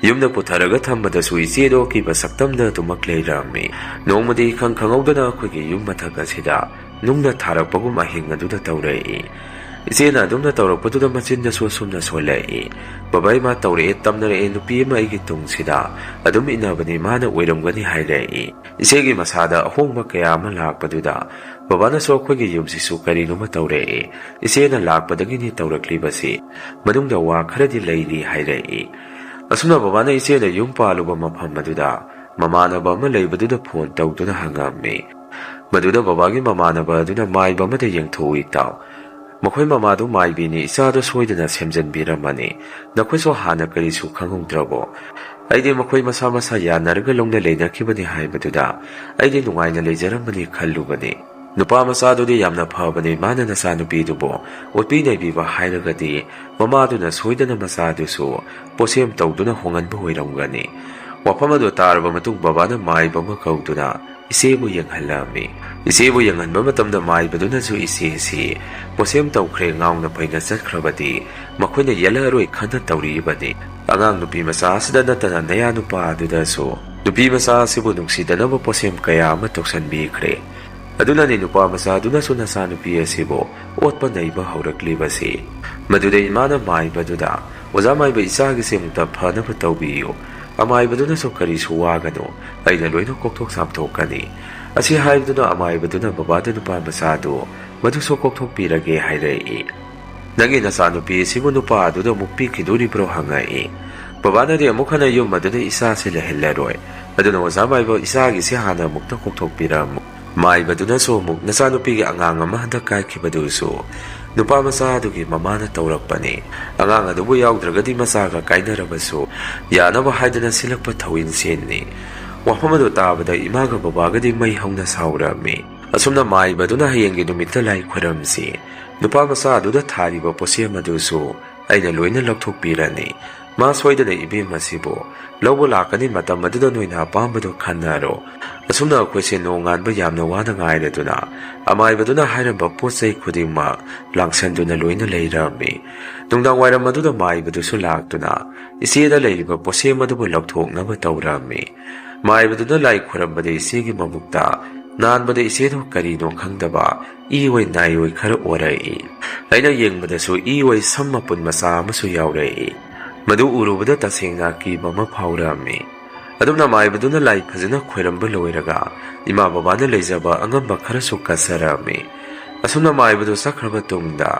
B: ꯌꯨꯝꯗ ꯄꯨꯊꯔꯒ ꯊꯝꯕꯗꯁꯨ ꯏꯆꯦꯗꯣ ꯑꯀꯤꯕ ꯁꯛꯇꯝꯗ ꯑꯗꯨꯃꯛ ꯂꯩꯔꯝꯃꯤ꯫ ꯅꯣꯡꯃꯗꯤ ꯏꯈꯪ ꯈꯪꯍꯧꯗꯅ ꯑꯩꯈꯣꯏꯒꯤ ꯌꯨꯝ ꯃꯊꯛ ꯑꯁꯤꯗ ꯅꯨꯡꯅ ꯊꯥꯔꯛꯄꯒꯨꯝ ꯑꯍꯤꯡ ꯑꯗꯨꯗ ꯇꯧꯔꯛꯏ꯫ ꯏꯆꯦꯅ ꯑꯗꯨꯝꯅ ꯇꯧꯔꯛꯄꯗꯨꯗ ꯃꯆꯤꯟꯗꯁꯨ ꯑꯁꯨꯝꯅ ꯁꯣꯜꯂꯛꯏ, ꯕꯕꯥ ꯏꯃꯥ ꯇꯧꯔꯛꯑꯦ, ꯇꯝꯅꯔꯛꯑꯦ, ꯅꯨꯄꯤ ꯑꯃ ꯑꯩꯒꯤ ꯇꯨꯡꯁꯤꯗ ꯑꯗꯨꯝ ꯏꯟꯅꯕꯅꯤ, ꯃꯥꯅ ꯑꯣꯏꯔꯝꯒꯅꯤ ꯍꯥꯏꯔꯛꯏ꯫ ꯏꯆꯦꯒꯤ ꯃꯁꯥꯗ ꯑꯍꯣꯡꯕ ꯀꯌా ꯑꯃ ꯂꯥꯛꯄꯗꯨꯗ ꯕꯕꯥꯅꯁꯨ ꯑꯩꯈꯣꯏꯒꯤ ꯌꯨꯝꯁꯤꯁꯨ ꯀꯔꯤꯅꯣꯃ ꯇꯧꯔꯛꯏ, ꯏꯆꯦꯅ ꯂꯥꯛꯄꯗꯒꯤꯅꯤ ꯇꯧꯔꯛꯂꯤꯕꯁꯤ, ꯃꯅꯨꯡꯗ ꯋꯥ ꯈꯔꯗꯤ ꯂꯩꯔꯤ ꯍꯥꯏꯔꯛꯏ꯫ ꯑꯁꯨꯝꯅ ꯕꯕꯥꯅ ꯏꯆꯦꯅ ꯌꯨꯝ ꯄꯥꯜꯂꯨꯕ ꯃꯐꯝ ꯑꯗꯨꯗ ꯃꯃꯥꯟꯅꯕ ꯑꯃ ꯂꯩꯕꯗꯨꯗ ꯐꯣꯟ ꯇꯧꯗꯨꯅ ꯍꯪꯉꯝꯃꯤ꯫ ꯃꯗꯨꯗ ꯕꯕꯥꯒꯤ ꯃꯃꯥꯟꯅꯕ ꯑꯗꯨꯅ ꯃꯥꯏꯕ ꯑꯃꯗ ꯌꯦꯡꯊꯣꯛꯎ ꯏꯇꯥꯎ, ꯃꯈꯣꯏ ꯃꯃꯥꯗꯨ ꯃꯥꯏꯕꯤꯅꯤ, ꯏꯆꯥꯗꯣ ꯁꯣꯏꯗꯅ ꯁꯦꯝꯖꯤꯟꯕꯤꯔꯝꯃꯅꯤ, ꯅꯈꯣꯏꯁꯨ ꯍꯥꯟꯅ ꯀꯔꯤꯁꯨ ꯈꯪꯍꯧꯗ꯭ꯔꯕꯣ? ꯑꯩꯗꯤ ꯃꯈꯣꯏ ꯃꯁꯥ ꯃꯁꯥ ꯌꯥꯅꯔꯒ ꯂꯧꯅ ꯂꯩꯅꯈꯤꯕꯅꯤ ꯍꯥꯏꯕꯗꯨꯗ ꯑꯩꯗꯤ ꯅꯨꯡꯉꯥꯏꯅ ꯂꯩꯖꯔꯝꯕꯅꯤ ꯈꯜꯂꯨꯕꯅꯤ꯫ ꯅꯨꯄꯥ ꯃꯆꯥꯗꯨꯗꯤ ꯌꯥꯝꯅ ꯐꯕꯅꯤ, ꯃꯥꯅ ꯅꯆꯥꯅꯨꯄꯤꯗꯨꯕꯨ ꯑꯣꯠꯄꯤ ꯅꯩꯕꯤꯕ ꯍꯥꯏꯔꯒꯗꯤ ꯃꯃꯥꯗꯨꯅ ꯁꯣꯏꯗꯅ ꯃꯆꯥꯗꯨꯁꯨ ꯄꯣꯠꯁꯦꯝ ꯇꯧꯗꯨꯅ ꯍꯣꯡꯍꯟꯕ ꯑꯣꯏꯔꯝꯒꯅꯤ꯫ ꯋꯥꯐꯝ ꯑꯗꯨ ꯇꯥꯔꯕ ꯃꯇꯨꯡ ꯕꯕꯥꯅ ꯃꯥꯏꯕ ꯑꯃ ꯀꯧꯗꯨꯅ ꯏꯆꯦꯕꯨ ꯌꯦꯡꯍꯜꯂꯝꯃꯤ꯫ ꯏꯆꯦꯕꯨ ꯌꯦꯡꯍꯟꯕ ꯃꯇꯝꯗ ꯃꯥꯏꯕꯗꯨꯅꯁꯨ ꯏꯆꯦꯁꯤ ꯄꯣꯠꯁꯦꯝ ꯇꯧꯈ꯭ꯔꯦ, ꯉꯥꯎꯅ ꯐꯩꯅ ꯆꯠꯈ꯭ꯔꯕꯗꯤ ꯃꯈꯣꯏꯅ ꯌꯦꯜꯂꯛꯑꯔꯣꯏ ꯈꯟꯅ ꯇꯧꯔꯤꯕꯅꯤ꯫ ꯑꯉꯥꯡ ꯅꯨꯄꯤ ꯃꯆꯥ ꯑꯁꯤꯗ ꯅꯠꯇꯅ ꯅꯌꯥ ꯅꯨꯄꯥ ꯑꯗꯨꯗꯁꯨ ꯅꯨꯄꯤ ꯃꯆꯥ ꯑꯁꯤꯕꯨ ꯅꯨꯡꯁꯤꯗꯅꯕ ꯄꯣꯠꯁꯦꯝ ꯀꯌꯥ ꯑꯃ ꯇꯧꯁꯟꯕꯤꯈ꯭ꯔꯦ꯫ ꯑꯗꯨꯅꯅꯤ ꯅꯨꯄꯥ ꯃꯆꯥꯗꯨꯅꯁꯨ ꯅꯆꯥꯅꯨꯄꯤ ꯑꯁꯤꯕꯨ ꯑꯣꯠꯄ ꯅꯩꯕ ꯍꯧꯔꯛꯂꯤꯕꯁꯤ꯫ ꯃꯗꯨꯗ ꯏꯃꯥꯅ ꯃꯥꯏꯕꯗꯨꯗ, ꯑꯣꯖꯥ ꯃꯥꯏꯕ, ꯏꯆꯥꯒꯤꯁꯦ ꯑꯃꯨꯛꯇ ꯐꯅꯕ ꯇꯧꯕꯤꯌꯨ, ꯑꯃꯥꯏꯕꯗꯨꯅꯁꯨ ꯀꯔꯤꯁꯨ ꯋꯥꯒꯅꯨ, ꯑꯩꯅ ꯂꯣꯏꯅ ꯀꯣꯛꯊꯣꯛ ꯆꯥꯝꯊꯣꯛꯀꯅꯤ꯫ ꯑꯁꯤ ꯍꯥꯏꯕꯗꯨꯅ ꯑꯃꯥꯏꯕꯗꯨꯅ ꯕꯕꯥꯗ ꯅꯨꯄꯥ ꯃꯆꯥꯗꯨ ꯃꯗꯨꯁꯨ ꯀꯣꯛꯊꯣꯛꯄꯤꯔꯒꯦ ꯍꯥꯏꯔꯛꯏ꯫ ꯅꯪꯒꯤ ꯅꯆꯥꯅꯨꯄꯤ ꯑꯁꯤꯕꯨ ꯅꯨꯄꯥ ꯑꯗꯨꯗ ꯑꯃꯨꯛ ꯄꯤꯈꯤꯗꯣꯔꯤꯕ꯭ꯔꯣ ꯍꯪꯉꯛꯏ꯫ ꯕꯕꯥꯅꯗꯤ ꯑꯃꯨꯛ ꯍꯟꯅ ꯌꯨꯝ ꯑꯗꯨꯗ ꯏꯆꯥꯁꯤ ꯂꯩꯍꯜꯂꯔꯣꯏ, ꯑꯗꯨꯅ ꯑꯣꯖꯥ ꯃꯥꯏꯕ, ꯏꯆꯥꯒꯤꯁꯤ ꯍꯥꯟꯅ ꯑꯃꯨꯛꯇ ꯀꯣꯛꯊꯣꯛꯄꯤꯔꯝꯃꯨ꯫ ꯃꯥꯏꯕꯗꯨꯅꯁꯨ ꯑꯃꯨꯛ ꯅꯆꯥꯅꯨꯄꯤꯒꯤ ꯑꯉꯥꯡ ꯑꯃ ꯍꯟꯗꯛ ꯀꯥꯏꯈꯤꯕꯗꯨꯁꯨ ꯅꯨꯄꯥ ꯃꯆꯥ ꯑꯗꯨꯒꯤ ꯃꯃꯥꯅ ꯇꯧꯔꯛꯄꯅꯤ, ꯑꯉꯥꯡ ꯑꯗꯨꯕꯨ ꯌꯥꯎꯗ꯭ꯔꯒꯗꯤ ꯃꯆꯥꯒ ꯀꯥꯏꯅꯔꯕꯁꯨ ꯌꯥꯅꯕ ꯍꯥꯏꯗꯅ ꯁꯤꯜꯂꯛꯄ ꯊꯧꯏꯟꯁꯤꯟꯅꯤ꯫ ꯋꯥꯐꯝ ꯑꯗꯨ ꯇꯥꯕꯗ ꯏꯃꯥꯒ ꯕꯕꯥꯒꯗꯤ ꯃꯩ ꯍꯧꯅ ꯁꯥꯎꯔꯝꯃꯤ꯫ ꯑꯁꯨꯝꯅ ꯃꯥꯏꯕꯗꯨꯅ ꯍꯌꯦꯡꯒꯤ ꯅꯨꯃꯤꯠꯇ ꯂꯥꯏ ꯈꯨꯔꯝꯁꯤ, ꯅꯨꯄꯥ ꯃꯆꯥ ꯑꯗꯨꯗ ꯊꯥꯔꯤꯕ ꯄꯣꯠꯁꯦꯝ ꯑꯗꯨꯁꯨ ꯑꯩꯅ ꯂꯣꯏꯅ ꯂꯧꯊꯣꯛꯄꯤꯔꯅꯤ, ꯃꯥ ꯁꯣꯏꯗꯅ ꯏꯕꯦꯝ ꯑꯁꯤꯕꯨ ꯂꯧꯕ ꯂꯥꯛꯀꯅꯤ, ꯃꯇꯝ ꯑꯗꯨꯗ ꯅꯣꯏꯅ ꯑꯄꯥꯝꯕꯗꯣ ꯈꯟꯅꯔꯣ꯫ ꯑꯁꯨꯝꯅ ꯑꯩꯈꯣꯏꯁꯦ ꯅꯣꯡꯉꯥꯟꯕ ꯌꯥꯝꯅ ꯋꯥꯅ ꯉꯥꯏꯔꯗꯨꯅ ꯑꯃꯥꯏꯕꯗꯨꯅ ꯍꯥꯏꯔꯝꯕ ꯄꯣꯠ ꯆꯩ ꯈꯨꯗꯤꯡꯃꯛ ꯂꯥꯡꯁꯟꯗꯨꯅ ꯂꯣꯏꯅ ꯂꯩꯔꯝꯃꯤ꯫ ꯅꯨꯡꯗꯥꯡ ꯋꯥꯏꯔꯝ ꯑꯗꯨꯗ ꯃꯥꯏꯕꯗꯨꯁꯨ ꯂꯥꯛꯇꯨꯅ ꯏꯆꯦꯗ ꯂꯩꯔꯤꯕ ꯄꯣꯠꯁꯦꯝ ꯑꯗꯨꯕꯨ ꯂꯧꯊꯣꯛꯅꯕ ꯇꯧꯔꯝꯃꯤ꯫ ꯃꯥꯏꯕꯗꯨꯅ ꯂꯥꯏ ꯈꯨꯔꯝꯕꯗ ꯏꯆꯦꯒꯤ ꯃꯕꯨꯛꯇ ꯅꯥꯟꯕꯗ ꯏꯆꯦꯗꯣ ꯀꯔꯤꯅꯣ ꯈꯪꯗꯕ ꯏꯑꯣꯏ ꯅꯥꯏꯑꯣꯏ ꯈꯔ ꯑꯣꯔꯛꯏ꯫ ꯑꯩꯅ ꯌꯦꯡꯕꯗꯁꯨ ꯏꯑꯣꯏ ꯁꯝ ꯃꯄꯨꯟ ꯃꯆꯥ ꯑꯃꯁꯨ ꯌꯥꯎꯔꯛꯏ꯫ ꯃꯗꯨ ꯎꯔꯨꯕꯗ ꯇꯁꯦꯡꯅ ꯑꯀꯤꯕ ꯑꯃ ꯐꯥꯎꯔꯝꯃꯤ꯫ ꯑꯗꯨꯝꯅ ꯃꯥꯏꯕꯗꯨꯅ ꯂꯥꯏ ꯐꯖꯅ ꯈꯣꯏꯔꯝꯕ ꯂꯣꯏꯔꯒ ꯏꯃꯥ ꯕꯕꯥꯅ ꯂꯩꯖꯕ ꯑꯉꯝꯕ ꯈꯔꯁꯨ ꯀꯠꯆꯔꯝꯃꯤ꯫ ꯑꯁꯨꯝꯅ ꯃꯥꯏꯕꯗꯨ ꯆꯠꯈ꯭ꯔꯕ ꯇꯨꯡꯗ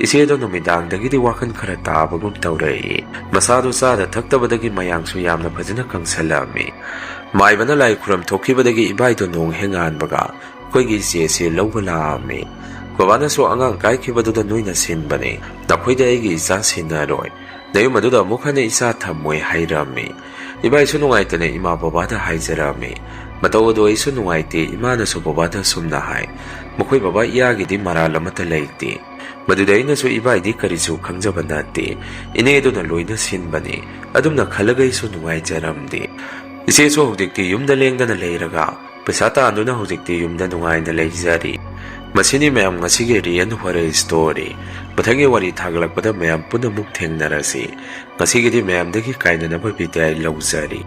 B: ꯏꯆꯦꯗꯣ ꯅꯨꯃꯤꯗꯥꯡꯗꯒꯤꯗꯤ ꯋꯥꯈꯜ ꯈꯔ ꯇꯥꯕꯒꯨꯝ ꯇꯧꯔꯛꯏ꯫ ꯃꯁꯥꯗꯨ ꯆꯥꯗ ꯊꯛꯇꯕꯗꯒꯤ ꯃꯌꯥꯡꯁꯨ ꯌꯥꯝꯅ ꯐꯖꯅ ꯀꯪꯁꯜꯂꯝꯃꯤ꯫ ꯃꯥꯏꯕꯅ ꯂꯥꯏ ꯈꯨꯔꯝ ꯊꯣꯛꯈꯤꯕꯗꯒꯤ ꯏꯕꯥꯏꯗꯣ ꯅꯣꯡ ꯍꯦꯛ ꯉꯥꯟꯕꯒ ꯑꯩꯈꯣꯏꯒꯤ ꯏꯆꯦꯁꯤ ꯂꯧꯕ ꯂꯥꯛꯑꯝꯃꯤ꯫ ꯕꯕꯥꯅꯁꯨ ꯑꯉꯥꯡ ꯀꯥꯏꯈꯤꯕꯗꯨꯗ ꯅꯣꯏꯅ ꯁꯤꯟꯕꯅꯤ, ꯅꯈꯣꯏꯗ ꯑꯩꯒꯤ ꯏꯆꯥ ꯁꯤꯟꯅꯔꯣꯏ, ꯅꯌꯨꯝ ꯑꯗꯨꯗ ꯑꯃꯨꯛ ꯍꯟꯅ ꯏꯆꯥ ꯊꯝꯃꯣꯏ ꯍꯥꯏꯔꯝꯃꯤ꯫ ꯏꯕꯥꯏꯁꯨ ꯅꯨꯡꯉꯥꯏꯇꯅ ꯏꯃꯥ ꯕꯕꯥꯗ ꯍꯥꯏꯖꯔꯝꯃꯤ, ꯃꯇꯧ ꯑꯗꯨ ꯑꯩꯁꯨ ꯅꯨꯡꯉꯥꯏꯇꯦ, ꯏꯃꯥꯅꯁꯨ ꯕꯕꯥꯗ ꯑꯁꯨꯝꯅ ꯍꯥꯏ꯫ ꯃꯈꯣꯏ ꯕꯕꯥ ꯏꯌꯥꯒꯤꯗꯤ ꯃꯔꯥꯜ ꯑꯃꯠꯇ ꯂꯩꯇꯦ꯫ ꯃꯗꯨꯗ ꯑꯩꯅꯁꯨ ꯏꯕꯥꯏꯗꯤ ꯀꯔꯤꯁꯨ ꯈꯪꯖꯕ ꯅꯠꯇꯦ, ꯏꯅꯦꯗꯨꯅ ꯂꯣꯏꯅ ꯁꯤꯟꯕꯅꯤ꯫ ꯑꯗꯨꯝꯅ ꯈꯜꯂꯒ ꯑꯩꯁꯨ ꯅꯨꯡꯉꯥꯏꯖꯔꯝꯗꯦ꯫ ꯏꯆꯦꯁꯨ ꯍꯧꯖꯤꯛꯇꯤ ꯌꯨꯝꯗ ꯂꯦꯡꯗꯅ ꯂꯩꯔꯒ ꯄꯩꯁꯥ ꯇꯥꯟꯗꯨꯅ ꯍꯧꯖꯤꯛꯇꯤ ꯌꯨꯝꯗ ꯅꯨꯡꯉꯥꯏꯅ ꯂꯩꯖꯔꯤ꯫ ꯃꯁꯤꯅꯤ ꯃꯌꯥꯝ ꯉꯁꯤꯒꯤ ꯔꯤꯑꯦꯟ ꯍꯣꯔꯔ ꯁ꯭ꯇꯣꯔꯤ꯫ ꯃꯊꯪꯒꯤ ꯋꯥꯔꯤ ꯊꯥꯒꯠꯂꯛꯄꯗ ꯃꯌꯥꯝ ꯄꯨꯟꯅ ꯑꯃꯨꯛ ꯊꯦꯡꯅꯔꯁꯤ꯫ ꯉꯁꯤꯒꯤꯗꯤ ꯃꯌꯥꯝꯗꯒꯤ ꯀꯥꯏꯅꯅꯕ ꯕꯤꯗꯥꯏ ꯂꯧꯖꯔꯤ꯫